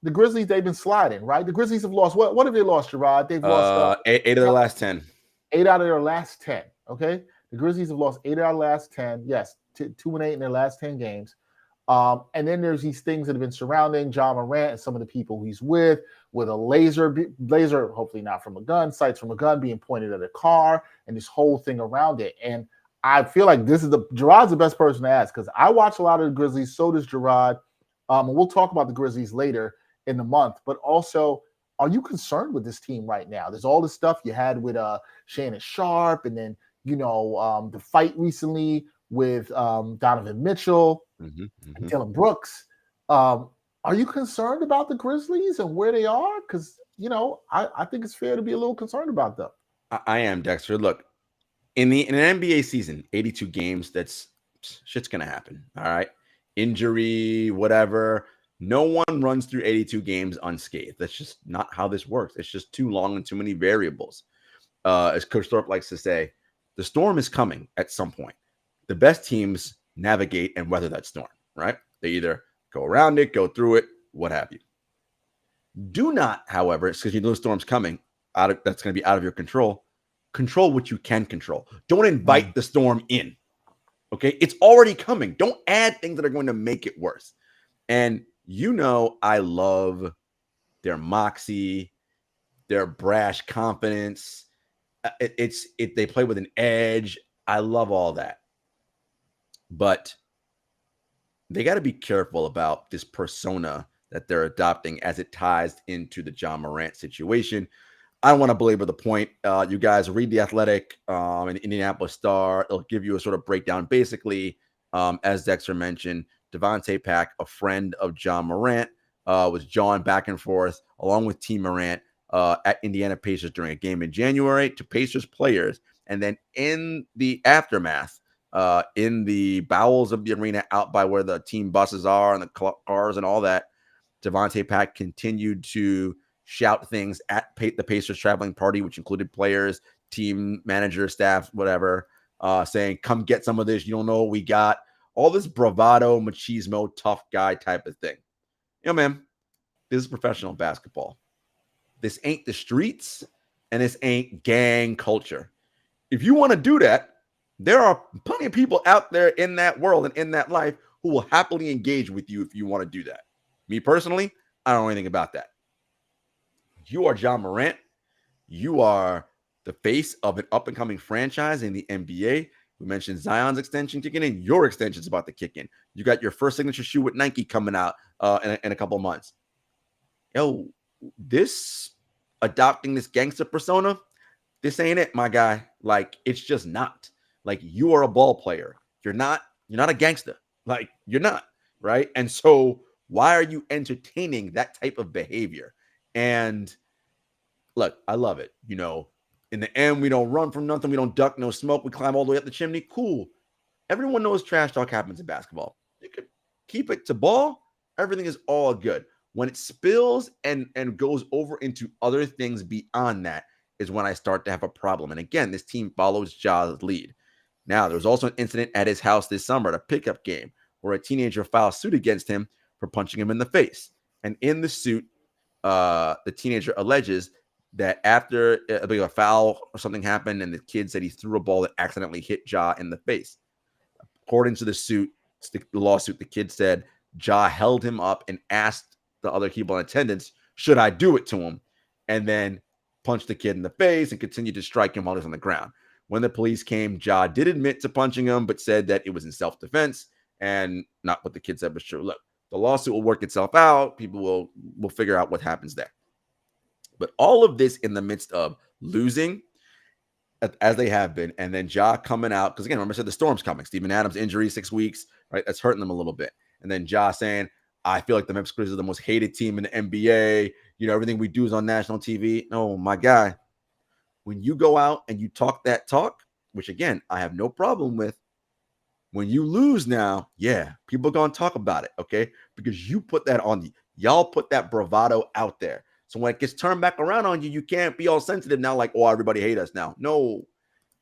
the Grizzlies, they've been sliding, right? The Grizzlies have lost. What have they lost, Jarod? They've lost 8 of their last 10. 8 out of their last 10, okay? The Grizzlies have lost 8 out of their last 10. Yes, 2-8 in their last 10 games. And then there's these things that have been surrounding Ja Morant and some of the people he's with a laser, hopefully not from a gun, sights from a gun being pointed at a car, and this whole thing around it. And I feel like Jarod's the best person to ask, because I watch a lot of the Grizzlies, so does Jarod. And we'll talk about the Grizzlies later in the month. But also, Are you concerned with this team right now? There's all this stuff you had with Shannon Sharp, and then the fight recently with Donovan Mitchell and Dylan Brooks. Are you concerned about the Grizzlies and where they are? Because I think it's fair to be a little concerned about them. I am, Dexter. Look, in an NBA season, 82 games, shit's gonna happen. All right, injury, whatever. No one runs through 82 games unscathed. That's just not how this works. It's just too long and too many variables. As Coach Thorpe likes to say, the storm is coming at some point. The best teams navigate and weather that storm, right? They either go around it, go through it, what have you. Do not, however, it's because you know the storm's coming, that's going to be out of your control. Control what you can control. Don't invite the storm in, okay? It's already coming. Don't add things that are going to make it worse. And I love their moxie, their brash confidence. They play with an edge. I love all that. But they got to be careful about this persona that they're adopting as it ties into the Ja Morant situation. I don't want to belabor the point. You guys read The Athletic and the Indianapolis Star. It'll give you a sort of breakdown. Basically, as Dexter mentioned, Devontae Pack, a friend of Ja Morant, was jawing back and forth along with Team Morant at Indiana Pacers during a game in January to Pacers players. And then in the aftermath, in the bowels of the arena out by where the team buses are and the cars and all that, Devontae Pack continued to shout things at the Pacers traveling party, which included players, team manager, staff, whatever, saying, come get some of this. You don't know what we got. All this bravado, machismo, tough guy type of thing. Man, this is professional basketball. This ain't the streets, and this ain't gang culture. If you want to do that, there are plenty of people out there in that world and in that life who will happily engage with you if you want to do that. Me personally, I don't know anything about that. You are Ja Morant. You are the face of an up-and-coming franchise in the NBA. We mentioned Zion's extension kicking in. Your extension's about to kick in. You got your first signature shoe with Nike coming out in a couple of months. This adopting this gangster persona, this ain't it, my guy. Like, it's just not. Like, you are a ball player. You're not a gangster. Like, you're not, right? And so why are you entertaining that type of behavior? And look, I love it. In the end, we don't run from nothing. We don't duck, no smoke. We climb all the way up the chimney. Cool. Everyone knows trash talk happens in basketball. You could keep it to ball. Everything is all good. When it spills and goes over into other things beyond that is when I start to have a problem. And again, this team follows Ja's lead. Now, there was also an incident at his house this summer at a pickup game where a teenager filed suit against him for punching him in the face. And in the suit, the teenager alleges that after a foul or something happened and the kid said he threw a ball that accidentally hit Ja in the face. According to the lawsuit, the kid said Ja held him up and asked the other people in attendance, should I do it to him? And then punched the kid in the face and continued to strike him while he was on the ground. When the police came, Ja did admit to punching him, but said that it was in self-defense and not what the kid said was true. Look, the lawsuit will work itself out. People will figure out what happens there. But all of this in the midst of losing, as they have been, and then Ja coming out, because again, remember I said the storm's coming. Steven Adams injury, 6 weeks, right? That's hurting them a little bit. And then Ja saying, I feel like the Memphis Grizzlies are the most hated team in the NBA. Everything we do is on national TV. No, my guy, when you go out and you talk that talk, which again, I have no problem with, when you lose now, yeah, people are going to talk about it, okay? Because you put that on you. Y'all put that bravado out there. So when it gets turned back around on you, you can't be all sensitive now like, oh, everybody hate us now. No,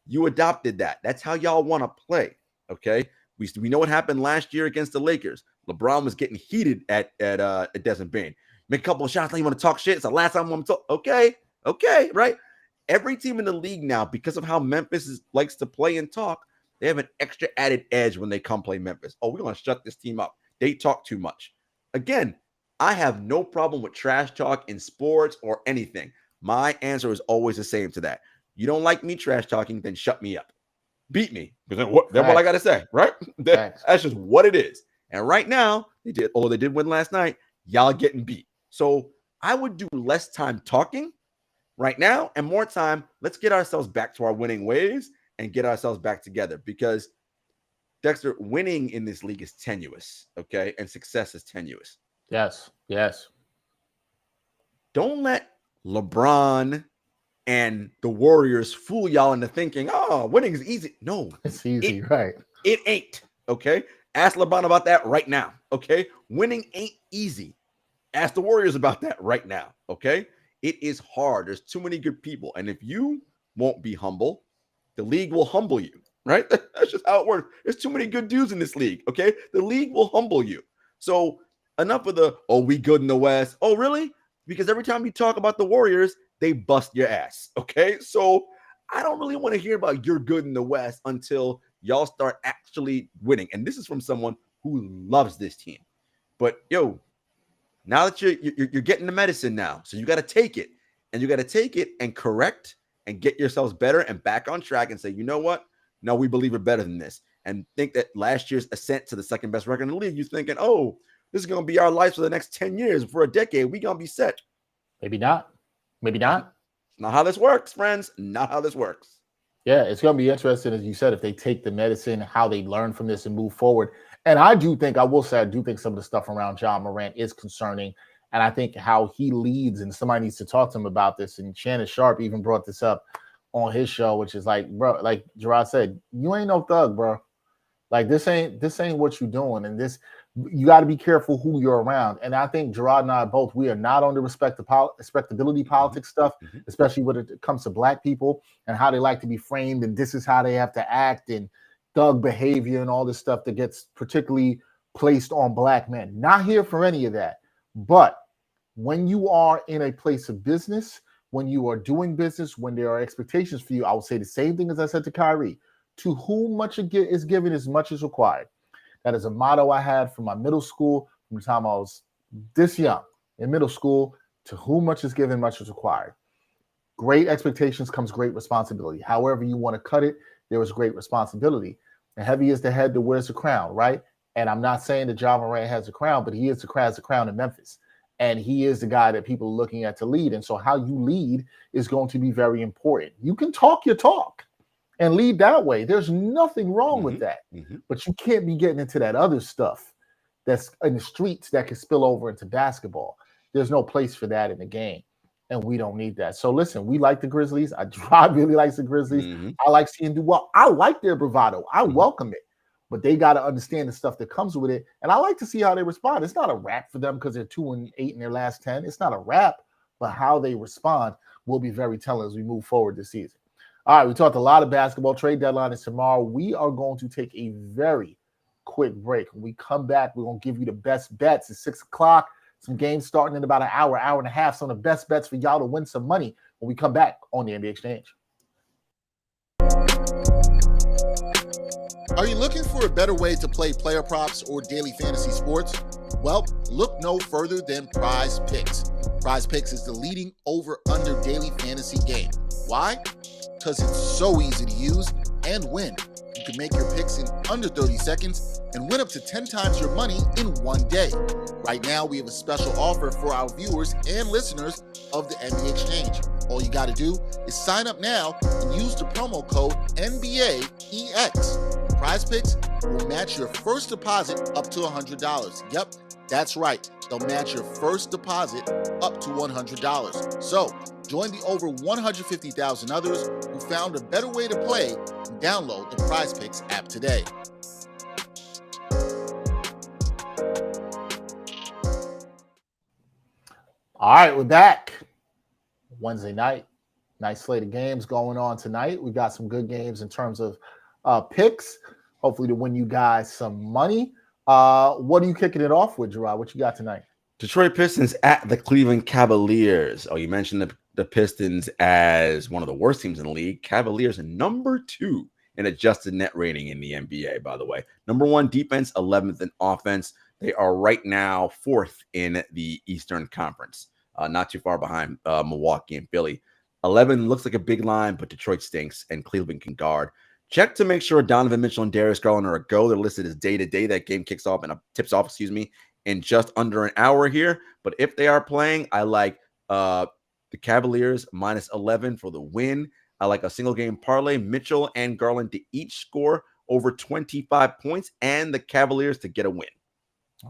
you adopted that. That's how y'all want to play, okay? We know what happened last year against the Lakers. LeBron was getting heated at Desmond Bain. Make a couple of shots, now you want to talk shit. It's the last time I want to talk. Okay, right? Every team in the league now, because of how Memphis likes to play and talk, they have an extra added edge when they come play Memphis. Oh, we're going to shut this team up. They talk too much. Again, I have no problem with trash talk in sports or anything. My answer is always the same to that. You don't like me trash talking, then shut me up. Beat me. Because that's what I got to say, right? That's just what it is. And right now, although they did win last night, y'all getting beat. So I would do less time talking right now and more time. Let's get ourselves back to our winning ways and get ourselves back together, because Dexter, winning in this league is tenuous, okay? And success is tenuous. Yes. Don't let LeBron and the Warriors fool y'all into thinking, oh, winning is easy. No, it's easy, right? It ain't, okay? Ask LeBron about that right now, okay? Winning ain't easy. Ask the Warriors about that right now, okay? It is hard. There's too many good people. And if you won't be humble, the league will humble you, right? That's just how it works. There's too many good dudes in this league, okay? The league will humble you. So enough of the, oh, we good in the West. Oh, really? Because every time you talk about the Warriors, they bust your ass, okay? So I don't really want to hear about you're good in the West until y'all start actually winning. And this is from someone who loves this team. But, yo, now that you're getting the medicine now, so you got to take it. And you got to take it and correct and get yourselves better and back on track and say, you know what? No, we believe we're better than this. And think that last year's ascent to the second best record in the league, you're thinking, oh, this is going to be our life for the next 10 years. For a decade, we're going to be set. Maybe not. Not how this works, friends. Not how this works. Yeah, it's going to be interesting, as you said, if they take the medicine, how they learn from this and move forward. And I do think some of the stuff around Ja Morant is concerning. And I think how he leads, and somebody needs to talk to him about this. And Shannon Sharp even brought this up on his show, which is like, bro, like Jarod said, you ain't no thug, bro. Like this ain't what you're doing. And this, you got to be careful who you're around. And I think Jarod and I both, we are not on the respectability politics stuff, especially when it comes to black people and how they like to be framed. And this is how they have to act, and thug behavior and all this stuff that gets particularly placed on black men. Not here for any of that. But when you are in a place of business, when you are doing business, when there are expectations for you, I will say the same thing as I said to Kyrie. To whom much is given, as much is required. That is a motto I had from my middle school, from the time I was this young in middle school. To whom much is given, much is required. Great expectations comes great responsibility. However you want to cut it, there is great responsibility. And heavy is the head that wears the crown, right? And I'm not saying that Ja Morant has a crown, but he has the crown in Memphis. And he is the guy that people are looking at to lead. And so how you lead is going to be very important. You can talk your talk and lead that way. There's nothing wrong with that. But you can't be getting into that other stuff that's in the streets that can spill over into basketball. There's no place for that in the game. And we don't need that. So listen, we like the Grizzlies. I really like the Grizzlies. I like seeing them do well. I like their bravado. I welcome it. But they got to understand the stuff that comes with it. And I like to see how they respond. It's not a wrap for them because they're 2-8 in their last 10. It's not a wrap, but how they respond will be very telling as we move forward this season. All right, we talked a lot of basketball. Trade deadline is tomorrow. We are going to take a very quick break. When we come back, we're going to give you the best bets. It's 6 o'clock. Some games starting in about an hour and a half. Some of the best bets for y'all to win some money when we come back on the NBA Exchange. Are you looking for a better way to play player props or daily fantasy sports? Well, look no further than Prize Picks. Prize Picks is the leading over-under daily fantasy game. Why? Because it's so easy to use and win. You can make your picks in under 30 seconds and win up to 10 times your money in one day. Right now, we have a special offer for our viewers and listeners of the NBA Exchange. All you got to do is sign up now and use the promo code NBAEX. Prize Picks will match your first deposit up to $100. Yep, that's right. They'll match your first deposit up to $100. So, join the over 150,000 others who found a better way to play and download the Prize Picks app today. All right, we're back. Wednesday night. Nice slate of games going on tonight. We got some good games in terms of picks, hopefully to win you guys some money. What are you kicking it off with, Jarod? What you got tonight? Detroit Pistons at the Cleveland Cavaliers. Oh, you mentioned the Pistons as one of the worst teams in the league. Cavaliers are number 2 in adjusted net rating in the NBA, by the way. Number 1 defense, 11th in offense. They are right now 4th in the Eastern Conference, not too far behind Milwaukee and Philly. 11 looks like a big line, but Detroit stinks, and Cleveland can guard. Check to make sure Donovan Mitchell and Darius Garland are a go. They're listed as day-to-day. That game tips off, in just under an hour here. But if they are playing, I like the Cavaliers -11 for the win. I like a single game parlay, Mitchell and Garland to each score over 25 points and the Cavaliers to get a win.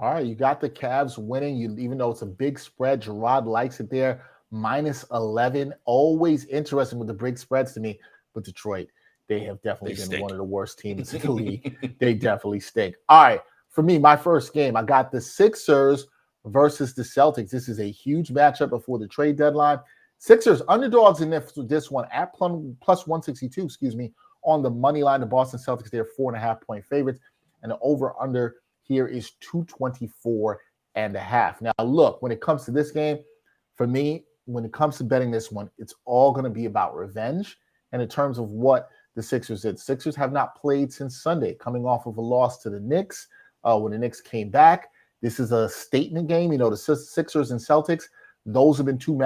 All right, you got the Cavs winning. Even though it's a big spread, Jarod likes it there. -11. Always interesting with the big spreads to me. But Detroit, they have definitely been one of the worst teams in the league. They definitely stink. All right, for me, my first game, I got the Sixers versus the Celtics. This is a huge matchup before the trade deadline. Sixers underdogs in this one at plus 162, on the money line. The Boston Celtics, they're 4.5-point favorites. And the over-under here is 224.5. Now, look, when it comes to this game, for me, when it comes to betting this one, it's all going to be about revenge. And in terms of what the Sixers did, Sixers have not played since Sunday, coming off of a loss to the Knicks when the Knicks came back. This is a statement game. The Sixers and Celtics, those have been two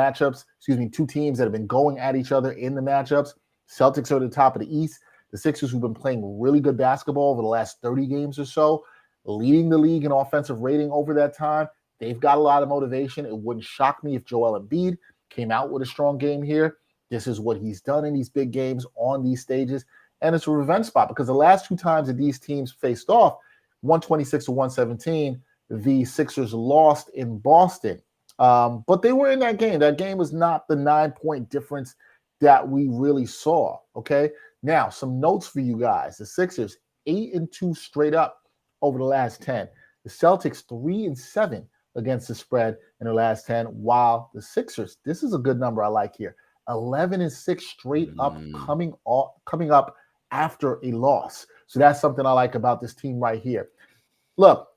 teams that have been going at each other in the matchups. Celtics are at the top of the East. The Sixers, who've been playing really good basketball over the last 30 games or so, leading the league in offensive rating over that time. They've got a lot of motivation. It wouldn't shock me if Joel Embiid came out with a strong game here. This is what he's done in these big games on these stages. And it's a revenge spot because the last two times that these teams faced off, 126-117, the Sixers lost in Boston. But they were in that game. That game was not the 9-point difference that we really saw. Okay. Now, some notes for you guys. The Sixers 8-2 straight up over the last 10. The Celtics 3-7 against the spread in the last 10. While the Sixers, this is a good number I like here, 11-6 straight up coming up after a loss. So that's something I like about this team right here. Look,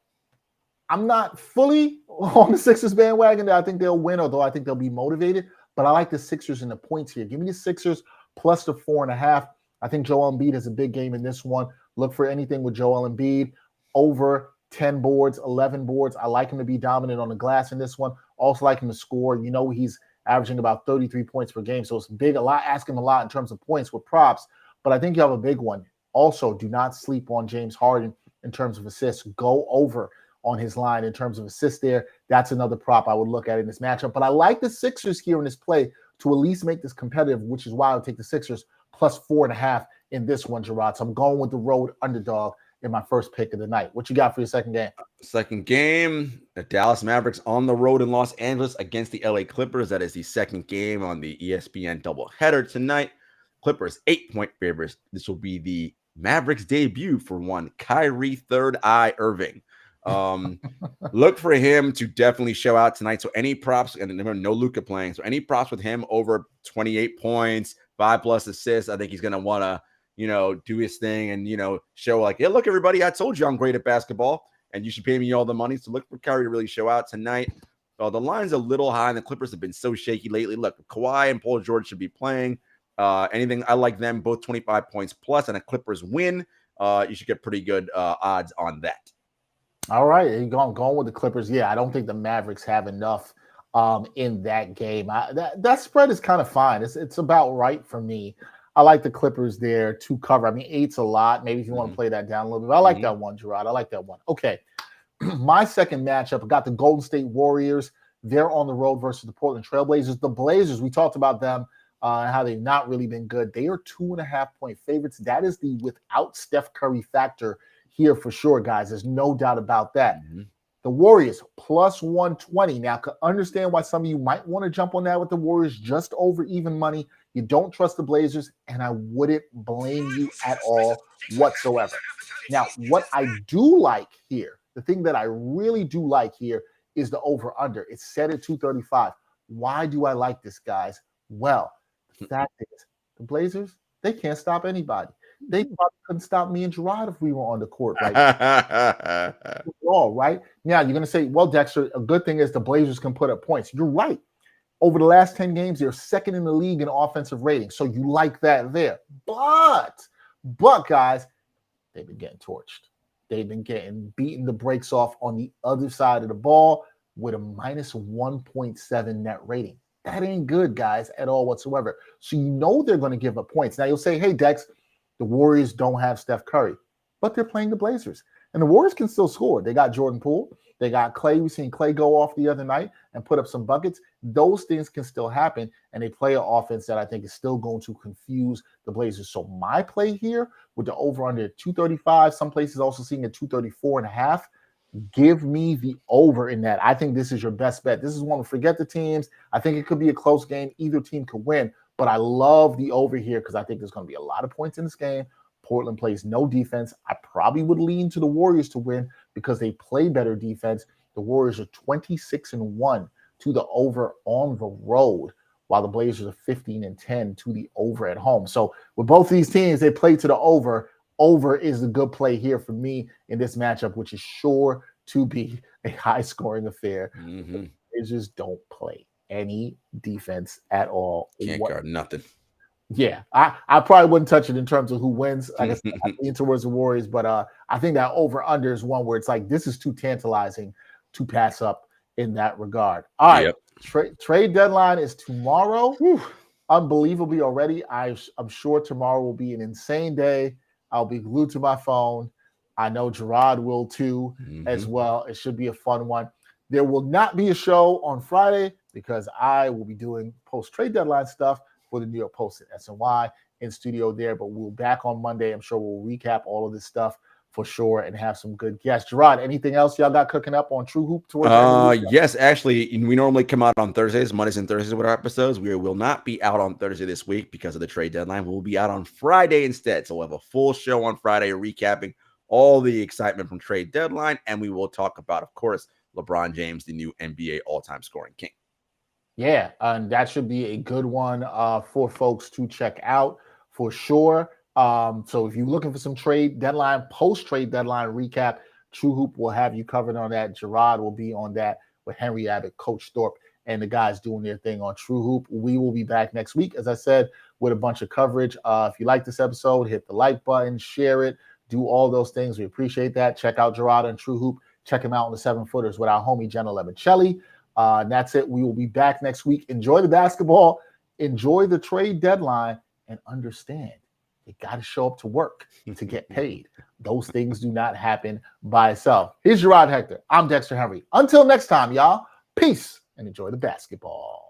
I'm not fully on the Sixers bandwagon. I think they'll win, although I think they'll be motivated. But I like the Sixers in the points here. Give me the Sixers plus the 4.5. I think Joel Embiid has a big game in this one. Look for anything with Joel Embiid over 10 boards, 11 boards. I like him to be dominant on the glass in this one. Also like him to score. He's averaging about 33 points per game. So it's big, asking a lot in terms of points with props. But I think you have a big one. Also, do not sleep on James Harden in terms of assists. Go over on his line in terms of assists there. That's another prop I would look at in this matchup. But I like the Sixers here in this play to at least make this competitive, which is why I would take the Sixers plus 4.5 in this one, Jarod. So I'm going with the road underdog in my first pick of the night. What you got for your second game? Second game, the Dallas Mavericks on the road in Los Angeles against the LA Clippers. That is the second game on the ESPN doubleheader tonight. Clippers 8-point favorites. This will be the Mavericks debut for one Kyrie Third Eye Irving. Look for him to definitely show out tonight. So any props, and remember, no Luka playing. So any props with him over 28 points, 5+ assists, I think he's going to want to, do his thing and, show like, hey, look, everybody, I told you I'm great at basketball and you should pay me all the money. So look for Kyrie to really show out tonight. The line's a little high and the Clippers have been so shaky lately. Look, Kawhi and Paul George should be playing. Anything, I like them both 25 points plus and a Clippers win. You should get pretty good odds on that. All right, you're going with the Clippers. Yeah, I don't think the Mavericks have enough in that game. That spread is kind of fine. It's about right for me. I like the Clippers there to cover. I mean, 8's a lot. Maybe if you want to play that down a little bit. But I like that one, Jarod. I like that one. Okay, my second matchup, I got the Golden State Warriors. They're on the road versus the Portland Trailblazers. The Blazers, we talked about them and how they've not really been good. They are 2.5-point favorites. That is the without Steph Curry factor here for sure, guys. There's no doubt about that. The Warriors plus 120. Now, I can understand why some of you might want to jump on that with the Warriors just over even money. You don't trust the Blazers, and I wouldn't blame you at all whatsoever. Now, what I do like here, the thing that I really do like here is the over-under. It's set at 235. Why do I like this, guys? Well, the fact is, the Blazers, they can't stop anybody. They probably couldn't stop me and Jarod if we were on the court right now. All right. Now, you're going to say, well, Dexter, a good thing is the Blazers can put up points. You're right. Over the last 10 games, they're second in the league in offensive rating. So you like that there. But guys, they've been getting torched. They've been getting beaten the brakes off on the other side of the ball with a minus 1.7 net rating. That ain't good, guys, at all whatsoever. So they're going to give up points. Now, you'll say, hey, Dex, the Warriors don't have Steph Curry, but they're playing the Blazers. And the Warriors can still score. They got Jordan Poole. They got Clay. We've seen Clay go off the other night and put up some buckets. Those things can still happen, and they play an offense that I think is still going to confuse the Blazers. So my play here with the over-under at 235, some places also seeing a 234.5. Give me the over in that. I think this is your best bet. This is one to forget the teams. I think it could be a close game. Either team could win, but I love the over here because I think there's going to be a lot of points in this game. Portland plays no defense. I probably would lean to the Warriors to win because they play better defense. The Warriors are 26-1 to the over on the road, while the Blazers are 15-10 to the over at home. So with both these teams, they play to the over. Over is a good play here for me in this matchup, which is sure to be a high-scoring affair. Mm-hmm. They just don't play any defense at all. Can't guard nothing. Yeah, I probably wouldn't touch it in terms of who wins. I guess I lean towards the Warriors, but I think that over-under is one where it's like this is too tantalizing to pass up in that regard. All right, trade deadline is tomorrow. Whew. Unbelievably already. I'm sure tomorrow will be an insane day. I'll be glued to my phone. I know Jarod will too as well. It should be a fun one. There will not be a show on Friday because I will be doing post-trade deadline stuff for the New York Post at SNY in studio there, but we'll back on Monday. I'm sure we'll recap all of this stuff for sure and have some good guests. Jarod, anything else y'all got cooking up on True Hoop towards the end of the week? Yes, actually, we normally come out on Thursdays, Mondays and Thursdays with our episodes. We will not be out on Thursday this week because of the trade deadline. We'll be out on Friday instead. So we'll have a full show on Friday recapping all the excitement from trade deadline, and we will talk about, of course, LeBron James, the new NBA all-time scoring king. Yeah, and that should be a good one for folks to check out for sure. So if you're looking for some trade deadline, post-trade deadline recap, True Hoop will have you covered on that. Jarod will be on that with Henry Abbott, Coach Thorpe, and the guys doing their thing on True Hoop. We will be back next week, as I said, with a bunch of coverage. If you like this episode, hit the like button, share it, do all those things. We appreciate that. Check out Jarod on True Hoop. Check him out on the 7-footers with our homie Jenna Lemoncelli. And that's it. We will be back next week. Enjoy the basketball. Enjoy the trade deadline. And understand, you got to show up to work to get paid. Those things do not happen by itself. Here's Jarod Hector. I'm Dexter Henry. Until next time, y'all. Peace and enjoy the basketball.